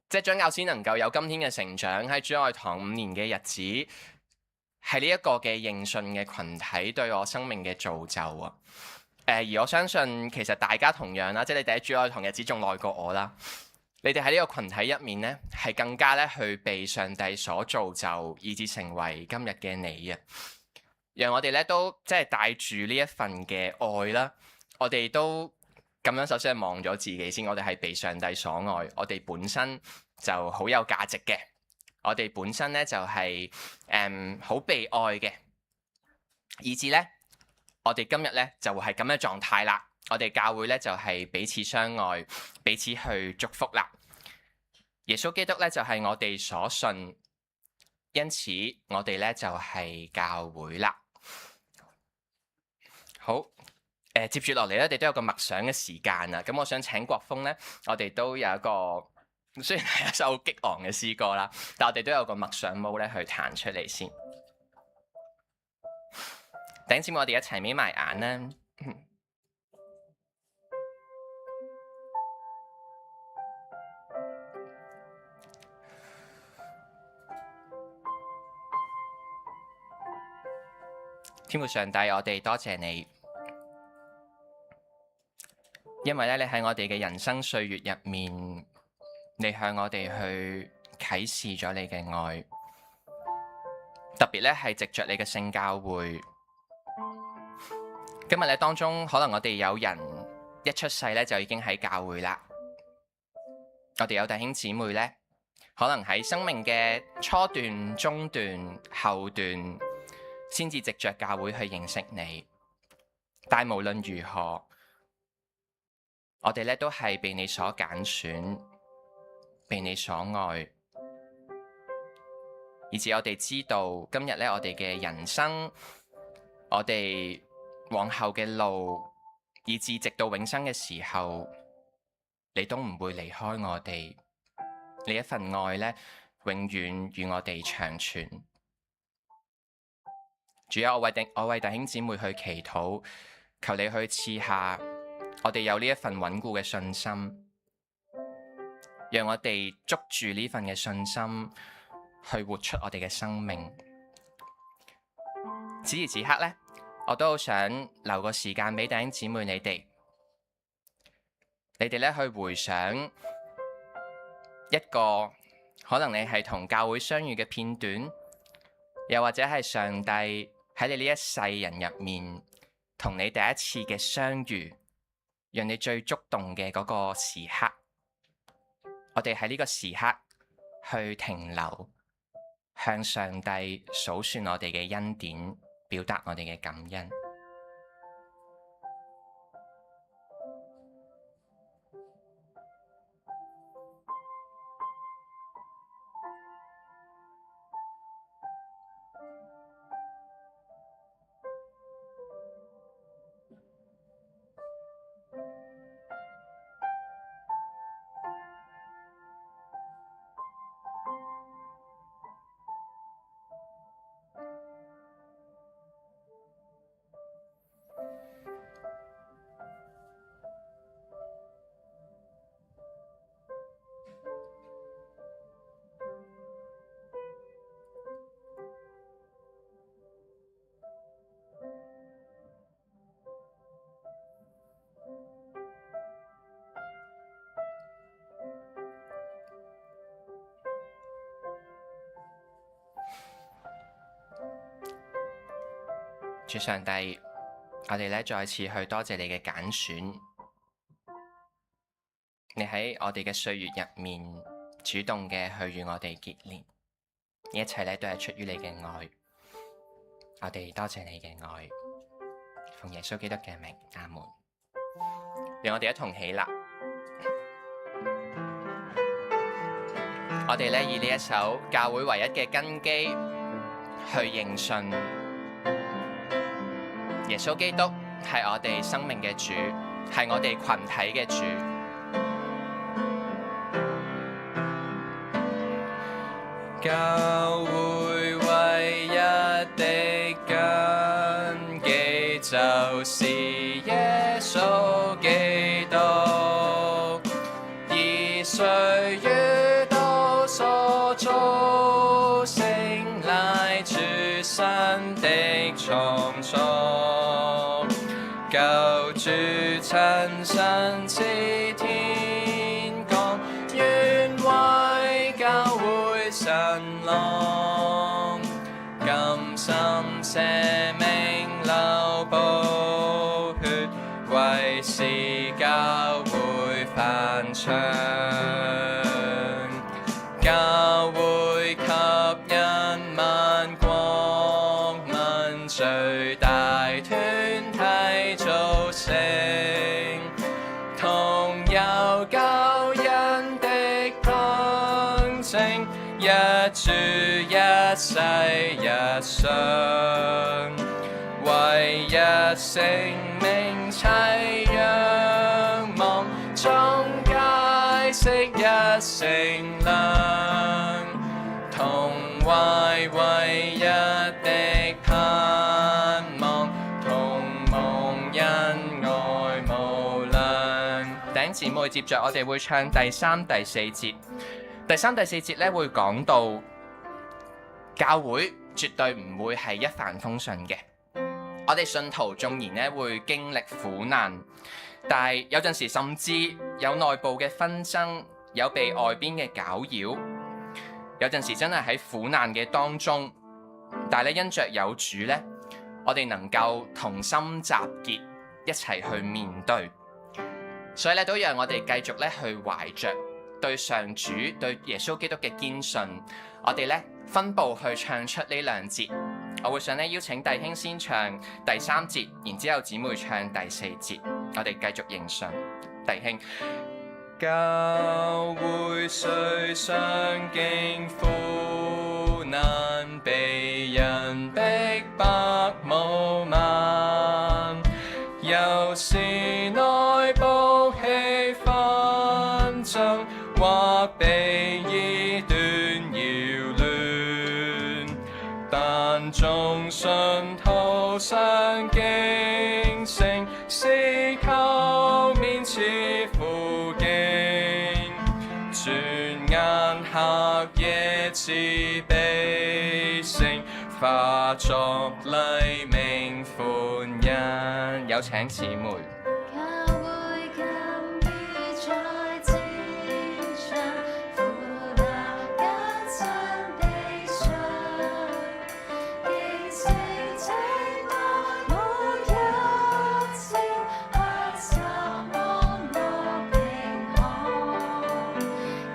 即係張教師能夠有今天嘅成長，喺主愛堂5年嘅日子，係呢一個嘅認信嘅群體對我生命嘅造就啊！而我相信其實大家同樣啦，即係你哋喺主愛堂日子仲耐過我啦，你哋喺呢個群體入面呢，係更加咧去被上帝所造就，以至成為今日嘅你啊！讓我哋咧都即係帶住呢一份嘅愛啦，我哋都咁樣首先係望咗自己先，我哋係被上帝所愛，我哋本身就好有價值嘅，我哋本身咧就係好被愛嘅，以至咧我哋今日咧就係咁嘅狀態啦。我哋教會咧就係彼此相愛，彼此去祝福啦。耶穌基督咧就係我哋所信，因此我哋咧就係教會啦。好，接住落嚟咧，我哋都有個默想嘅時間啊。咁我想請國峰咧，我哋都有一個雖然係一首好激昂嘅詩歌啦，但我哋都有個默想舞咧去彈出嚟先。頂尖，我哋一齊眯埋眼啦。天父上帝，我哋多謝你。因為咧，你喺我哋嘅人生歲月入面，你向我哋去啟示咗你嘅愛，特別咧係藉着你嘅聖教會。今日咧當中，可能我哋有人一出世咧就已經喺教會啦。我哋有弟兄姊妹咧，可能喺生命嘅初段、中段、後段，先至藉着教會去認識你。但無論如何，我哋咧都係被你所揀選，被你所愛，以至我哋知道今日咧我哋嘅人生，我哋往後嘅路，以至直到永生嘅時候，你都唔會離開我哋。你一份愛咧，永遠與我哋長存。主啊，我為弟兄姊妹去祈禱，求你去賜下我哋有呢一份穩固嘅信心，讓我哋捉住呢份嘅信心去活出我哋嘅生命。此時此刻呢，我都好想留個時間俾弟兄姊妹你哋咧去回想一個可能你係同教會相遇嘅片段，又或者係上帝喺你呢一世人入面同你第一次嘅相遇，讓你最觸動嘅嗰個時刻，我哋喺呢個時刻去停留，向上帝數算我哋嘅恩典，表達我哋嘅感恩。主上帝，我哋咧再次去多謝你嘅揀選，你喺我哋嘅歲月入面主動嘅去與我哋結連，呢一切咧都係出於你嘅愛，我哋多謝你嘅愛，奉耶穌基督嘅名，阿門。讓我哋一同起立，我哋咧以呢一首教會唯一嘅根基去認信。耶穌基督係我哋生命嘅主，係我哋群體嘅主。教會唯一的根基就是耶穌基督，以誰與道所造成乃主神的創造。救主親身自天降，願為教會神郎，甘心捨命流寶血，為使教會翻牆。教會吸引萬國民，最大團體造成，同有救恩的憑證，一主一世一相，唯一性命齊仰望，總解釋一成量，同懷唯一的盼望，同蒙恩愛無量。弟兄姊妹，接着我哋會唱第三、第四節。第三、第四節咧會講到教會絕對唔會係一帆風順嘅。我哋信徒縱然咧會經歷苦難，但係有陣時甚至有內部嘅紛爭，有被外邊嘅攪擾。有陣時真係喺苦難嘅當中，但係咧因着有主咧，我哋能夠同心集結，一齊去面對。所以咧都讓我哋繼續咧去懷着對上主、對耶穌基督嘅堅信，我哋咧分步去唱出呢兩節。我會想咧邀請弟兄先唱第三節，然之後姊妹唱第四節，我哋繼續認信。弟兄，教會雖常經苦難，被人逼迫無慢，有時內部起紛爭，或被異端擾亂，但眾信徒常警醒，是求面似苦境，轉眼黑夜似悲聲，化作黎明歡欣。有請姊妹。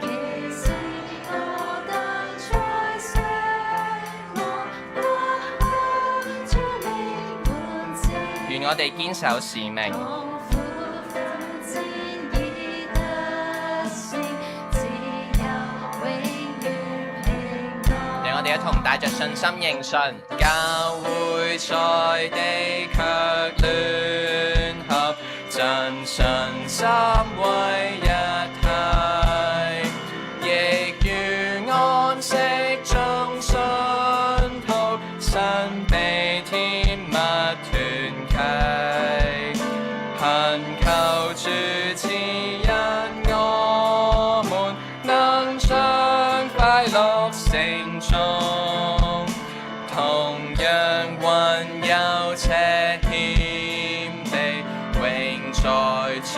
其我哋堅守使命。讓我哋一同帶着信心認信，教會在地卻聯合，真信心為一體，亦如安息中信徒，神被天物團契，懇求主賜因我們能將快樂成中，同樣溫柔且謙卑，永在主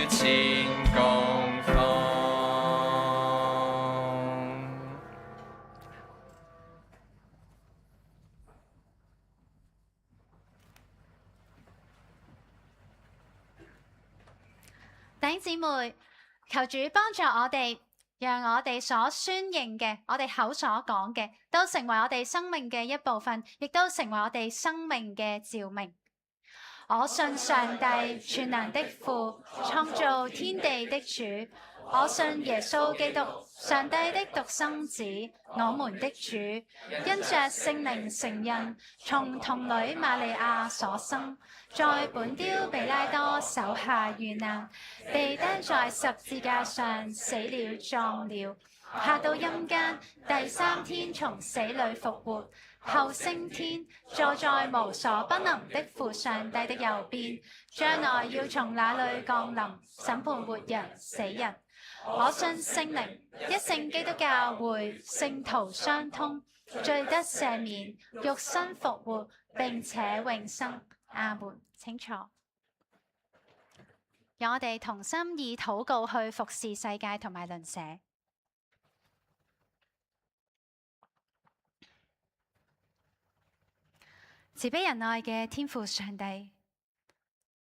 前共逢。弟兄姊妹，求主幫助我哋，讓我哋所宣認嘅，我哋口所講嘅，都成為我哋生命嘅一部分，亦都成為我哋生命嘅照明。我信上帝全能的父，創造天地的主。我信耶穌基督，上帝的獨生子，我們的主，因着聖靈成人，從童女瑪利亞所生，在本丟彼拉多手下遇難，被釘在十字架上，死了葬了，下到陰間，第三天從死裏復活，後升天，坐在無所不能的父上帝的右邊，將來要從那裏降臨，審判活人死人。我信聖靈，一聖基督教會，聖徒相通，罪得赦免，肉身復活，並且永生。阿門。請坐。讓我哋同心以禱告去服侍世界同埋鄰舍。慈悲仁愛嘅天父上帝，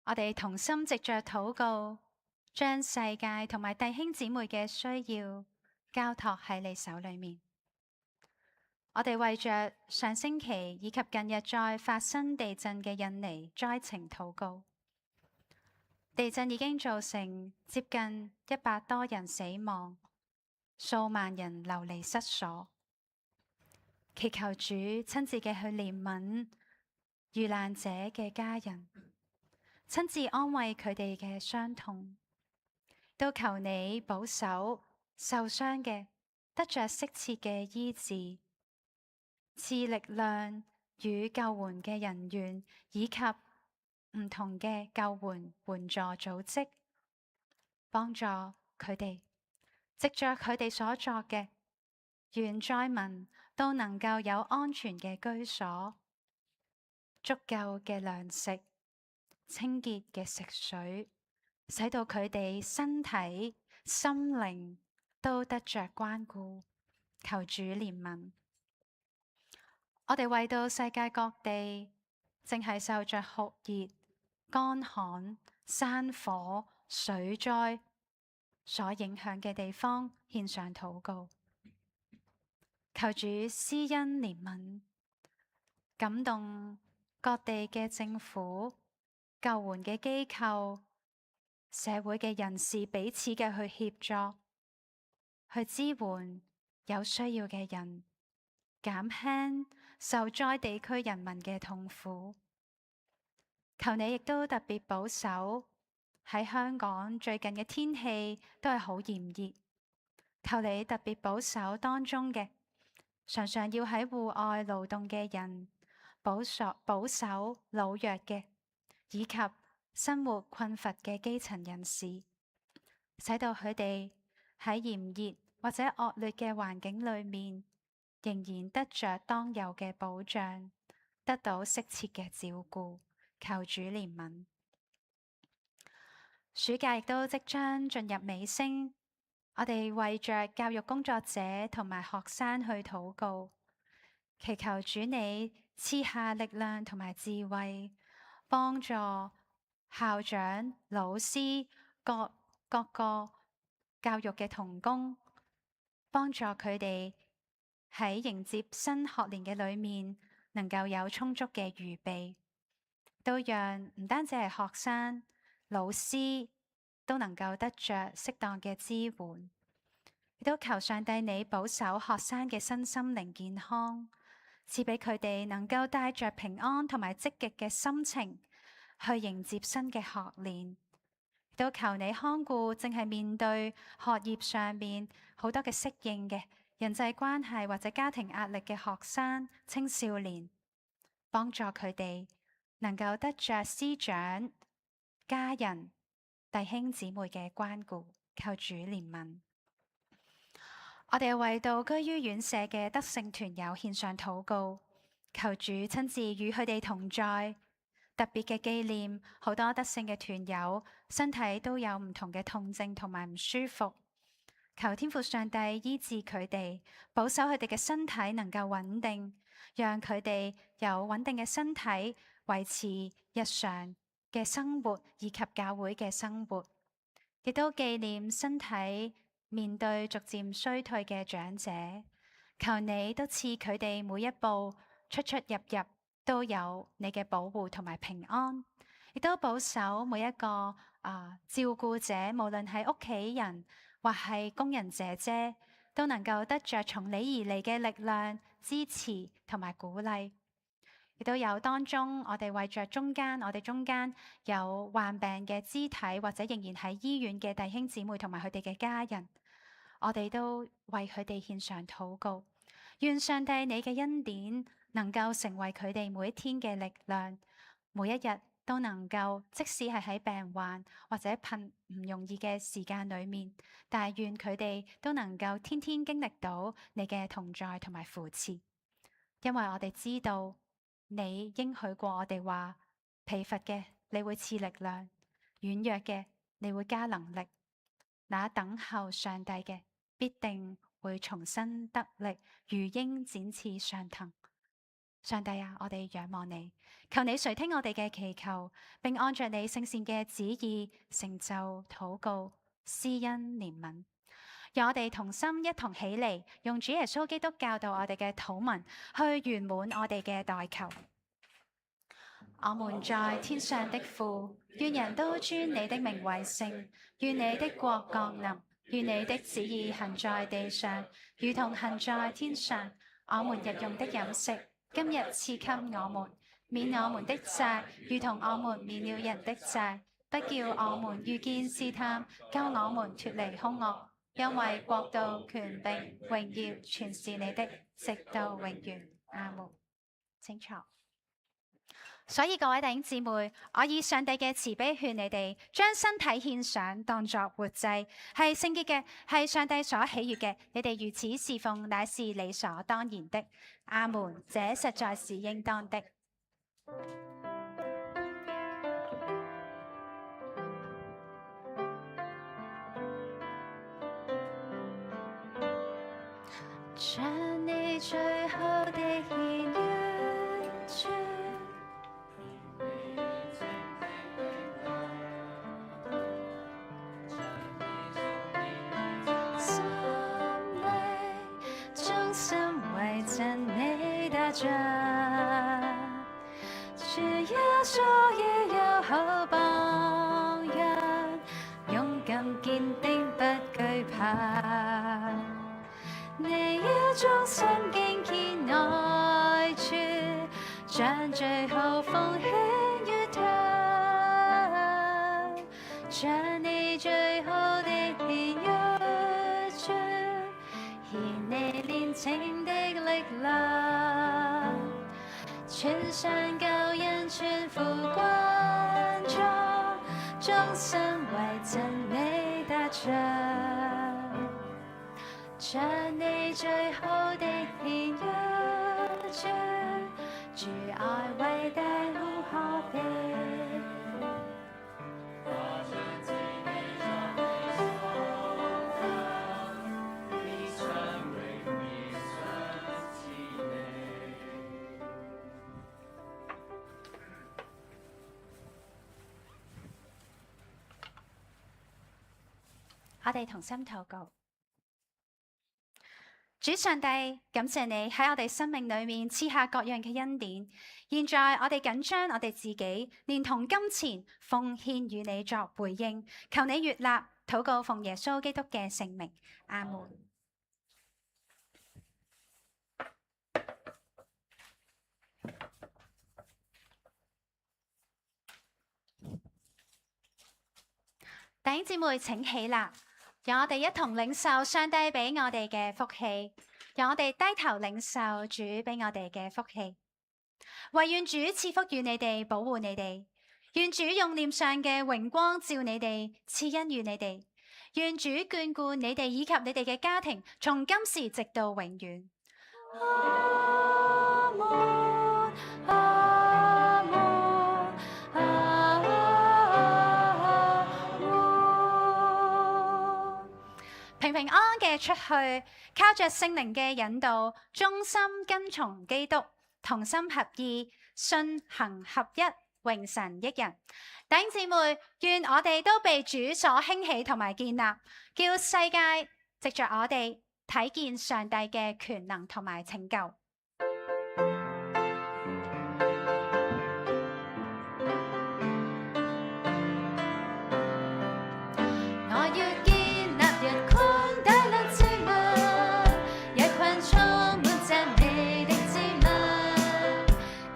我哋同心藉着禱告，將世界同埋弟兄姊妹嘅需要交託喺你手裏面。我哋為着上星期以及近日再發生地震嘅印尼災情禱告。地震已經造成接近100多人死亡，數萬人流離失所。祈求主親自嘅去憐憫遇難者嘅家人，親自安慰佢哋嘅傷痛。都求你保守受傷嘅，得着適切嘅醫治，賜力量與救援嘅人員以及唔同嘅救援援助組織，幫助佢哋，藉着佢哋所作嘅，願災民都能夠有安全嘅居所、足夠嘅糧食、清潔嘅食水，使到佢哋身體、心靈都得着關顧。求主憐憫。我哋為到世界各地正係受着酷熱、乾旱、山火、水災所影響嘅地方獻上禱告，求主施恩憐憫，感動各地嘅政府、救援嘅機構、社會嘅人士彼此嘅去協助，去支援有需要嘅人，減輕受災地區人民嘅痛苦。求你亦都特別保守喺香港最近嘅天氣都係好炎熱，求你特別保守當中嘅常常要喺戶外勞動嘅人，保守老弱嘅，以及生活困乏嘅基層人士，使到佢哋喺炎熱或者惡劣嘅環境裏面，仍然得着當有嘅保障，得到適切嘅照顧。求主憐憫。暑假亦都即將進入尾聲，我哋為着教育工作者同埋學生去禱告，祈求主你賜下力量同埋智慧，幫助校長、老師、各個教育嘅同工，幫助佢哋喺迎接新學年嘅裏面，能夠有充足嘅預備。都讓唔單止係學生、老師都能夠得着適當嘅支援，亦都求上帝你保守學生嘅身心靈健康，賜俾佢哋能夠帶着平安同埋積極嘅心情去迎接新嘅學年。亦都求你看顧正係面對學業上面好多嘅適應嘅人際關係或者家庭壓力嘅學生、青少年，幫助佢哋能夠得着師長、家人、弟兄姊妹嘅關顧，求主憐憫。我哋為到居於院舍嘅德聖團友獻上禱告，求主親自與佢哋同在。特別嘅紀念，好多德聖嘅團友身體都有唔同嘅痛症同埋唔舒服，求天父上帝醫治佢哋，保守佢哋嘅身體能夠穩定，讓佢哋有穩定嘅身體維持日常嘅生活以及教會嘅生活。亦都紀念身體面對逐漸衰退嘅長者，求你都賜佢哋每一步出出入入都有你嘅保護同埋平安，亦都保守每一個照顧者，無論係屋企人或係工人姐姐，都能夠得着從你而嚟嘅力量、支持同埋鼓勵。亦都有當中，我哋為着我哋中間有患病嘅肢體或者仍然喺醫院嘅弟兄姊妹同埋佢哋嘅家人，我哋都為佢哋獻上禱告。願上帝你嘅恩典能夠成為佢哋每一天嘅力量，每一日都能夠，即使係喺病患或者唔容易嘅時間裏面，但係願佢哋都能夠天天經歷到你嘅同在同埋扶持，因為我哋知道你應許過我哋話，疲乏嘅你會賜力量，軟弱嘅你會加能力，那等候上帝嘅必定會重新得力，如鷹展翅上騰。上帝啊，我哋仰望你，求你垂聽我哋嘅祈求，並按着你聖善嘅旨意成就禱告，施恩憐憫。讓我哋同心一同起嚟，用主耶穌基督教導我哋嘅禱文去圓滿我哋嘅代求。我們在天上的父，願人都尊你的名為聖，願你的國降臨，願你的旨意行在地上，如同行在天上。我們日用的飲食，今日賜給我們，免我們的債，如同我們免了人的債，不叫我們遇見試探，救我們脫離兇惡。因為國度、權柄、榮耀，全是你的，直到永遠。阿門。請坐。所以各位弟兄姊妹，我以上帝嘅慈悲勸你哋，將身體獻上，當作活祭，係聖潔嘅，係上帝所喜悅嘅。你哋如此侍奉，乃是理所當然的。阿門。這實在是應當的。將你最後的獻於主，心裏忠心為真理打仗，主耶穌已有好榜樣，勇敢堅定不懼怕。你要忠心敬虔愛主，將最後奉獻於他，將你最後的獻於主，獻你年青的力量，全上救恩全副關注，忠心為真理打仗。將你最後的獻於主，主愛偉大無可比。我哋同心禱告。主上帝，感謝你喺我哋生命裏面賜下各樣嘅恩典。現在我哋緊將我哋自己連同金錢奉獻與你作回應，求你悅納，禱告奉耶穌基督嘅聖名，阿門。弟兄姊妹請起立，讓我哋一同領受上帝俾我哋嘅福氣，讓我哋低頭領受主俾我哋嘅福氣。惟願主賜福與你哋，保護你哋；願主用臉上嘅榮光照你哋，賜恩與你哋；願主眷顧你哋以及你哋嘅家庭，從今時直到永遠。阿門，阿門，阿門。平平安安嘅出去，靠着聖靈嘅引導，忠心跟從基督，同心合意，信行合一，榮神益人。弟兄姊妹，願我哋都被主所興起同埋建立，叫世界藉着我哋睇見上帝嘅權能同埋拯救。我要建立一群大量子民，一群充滿讚美的子民，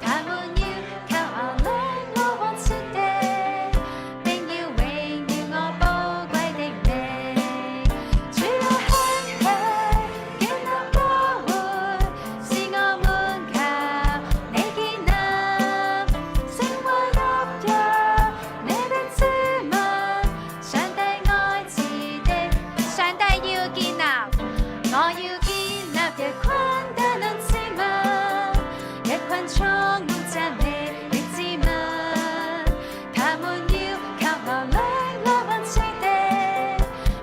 他們要靠我領我往前的，並要榮耀我寶貴的名。主啊，興起建立教會，使我們靠你建立，成為合一你的子民。上帝愛子的，上帝要建立，我要建立一群大能子民，一群充滿讚美的子民，他們要靠我領我往前的，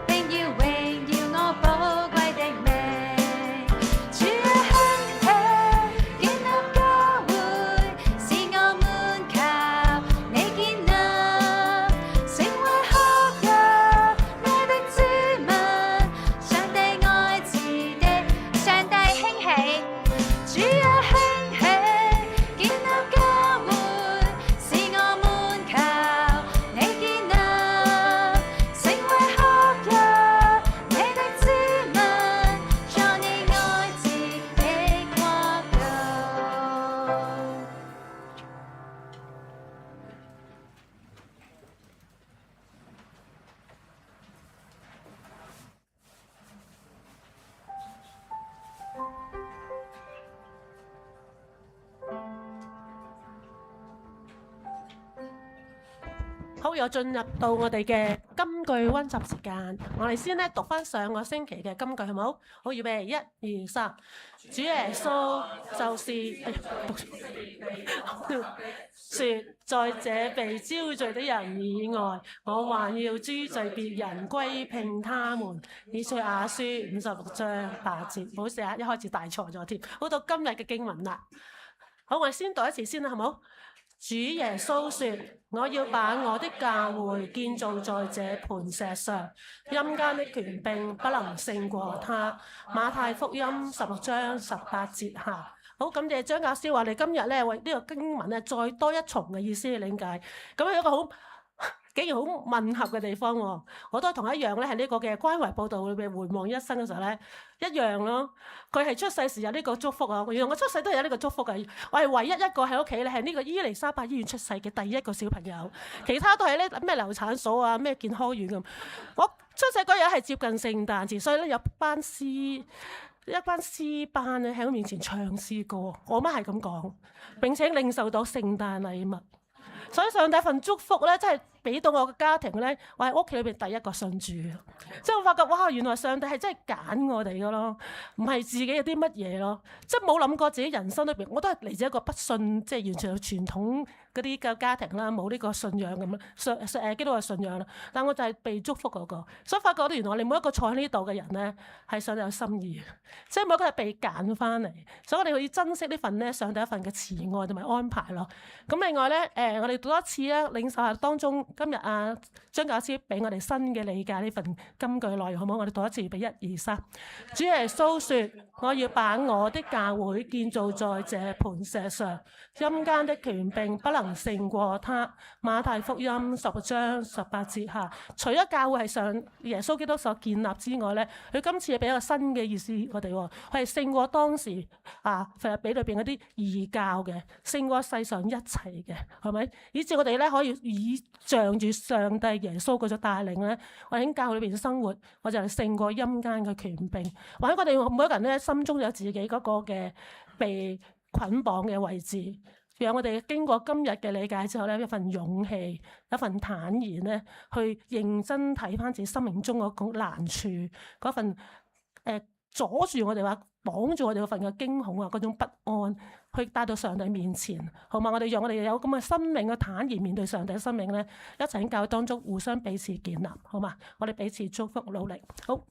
並要榮耀我寶貴的名。主啊，興起建立教會，使我們靠你建立，成為合一你的子民。上帝愛子的，上帝興起，主啊，興起建立教會，使我們靠你建立，成為合一你的子民，在你愛子的國度。好，又進入到我哋嘅金句溫習時間。我哋先咧讀翻上個星期嘅金句，好唔好？好，預備，一、二、三。主耶穌就是說，在這被招罪的人以外，我還要誅罪別人，歸聘他們。以賽亞書56章8節。唔好意思啊，一開始大錯咗添。好，到今日嘅經文啦。好，我哋先讀一次先啦，好唔好？主耶穌說，我要把我的教會建造在這磐石上，陰間的權柄不能勝過他。馬太福音16章18節下。好，感謝張教師話你今日咧為呢個經文咧再多一重嘅意思去理解，咁係一個好竟然好吻合嘅地方喎。我都係同一樣咧，喺呢個嘅關懷報導裏邊回望一生嘅時候咧，一樣咯。佢係出世時有呢個祝福啊，原來我出世都有呢個祝福嘅。我係唯一一個喺屋企咧係呢個伊麗莎白醫院出世嘅第一個小朋友，其他都係咧咩流產所啊、咩健康院咁。我出世嗰日係接近聖誕節，所以咧有一班詩班咧喺我面前唱詩歌，我媽係咁講，並且領受到聖誕禮物。所以上帝份祝福咧，真係俾到我嘅家庭咧，我喺屋企裏邊第一個信主。即係我發覺，哇！原來上帝係真係揀我哋嘅咯，唔係自己有啲乜嘢咯。即係冇諗過自己人生裏邊，我都係嚟自一個不信，即係完全有傳統嗰啲嘅家庭啦，冇呢個信仰咁啦，基督嘅信仰啦。但我就係被祝福嗰個，所以發覺原來我哋每一個坐喺呢度嘅人咧，係上帝有心意嘅，即係每一個係被揀翻嚟，所以我哋要珍惜呢份咧上帝一份嘅慈愛同埋安排咯。咁另外咧，我哋讀多次啦，領受下當中今日張教師俾我哋新嘅理解呢份金句內容，好唔好？我哋讀一次，預備1、2、3。主耶穌說：我要把我的教會建造在這磐石上，陰間的權柄不能勝過他。馬太福音16章18節下，除咗教會係上耶穌基督所建立之外咧，佢今次係俾一個新嘅意思我哋喎，佢係勝過當時腓立比裏邊嗰啲異教嘅，勝過世上一切嘅，係咪？以至我哋咧可以倚仗住上帝耶穌嗰種帶領咧，我哋喺教會裏邊生活，我就係勝過陰間嘅權柄。或者我哋每一個人咧心中有自己嗰個嘅被捆綁嘅位置，讓我哋經過今日嘅理解之後咧，一份勇氣，一份坦然咧，去認真睇翻自己生命中嗰個難處，嗰份阻住我哋話綁住我哋嗰份嘅驚恐啊，嗰種不安，去帶到上帝面前，好嘛？我哋讓我哋有咁嘅生命嘅坦然面對上帝嘅生命咧，一齊喺教會當中互相彼此建立，好嘛？我哋彼此祝福努力，好。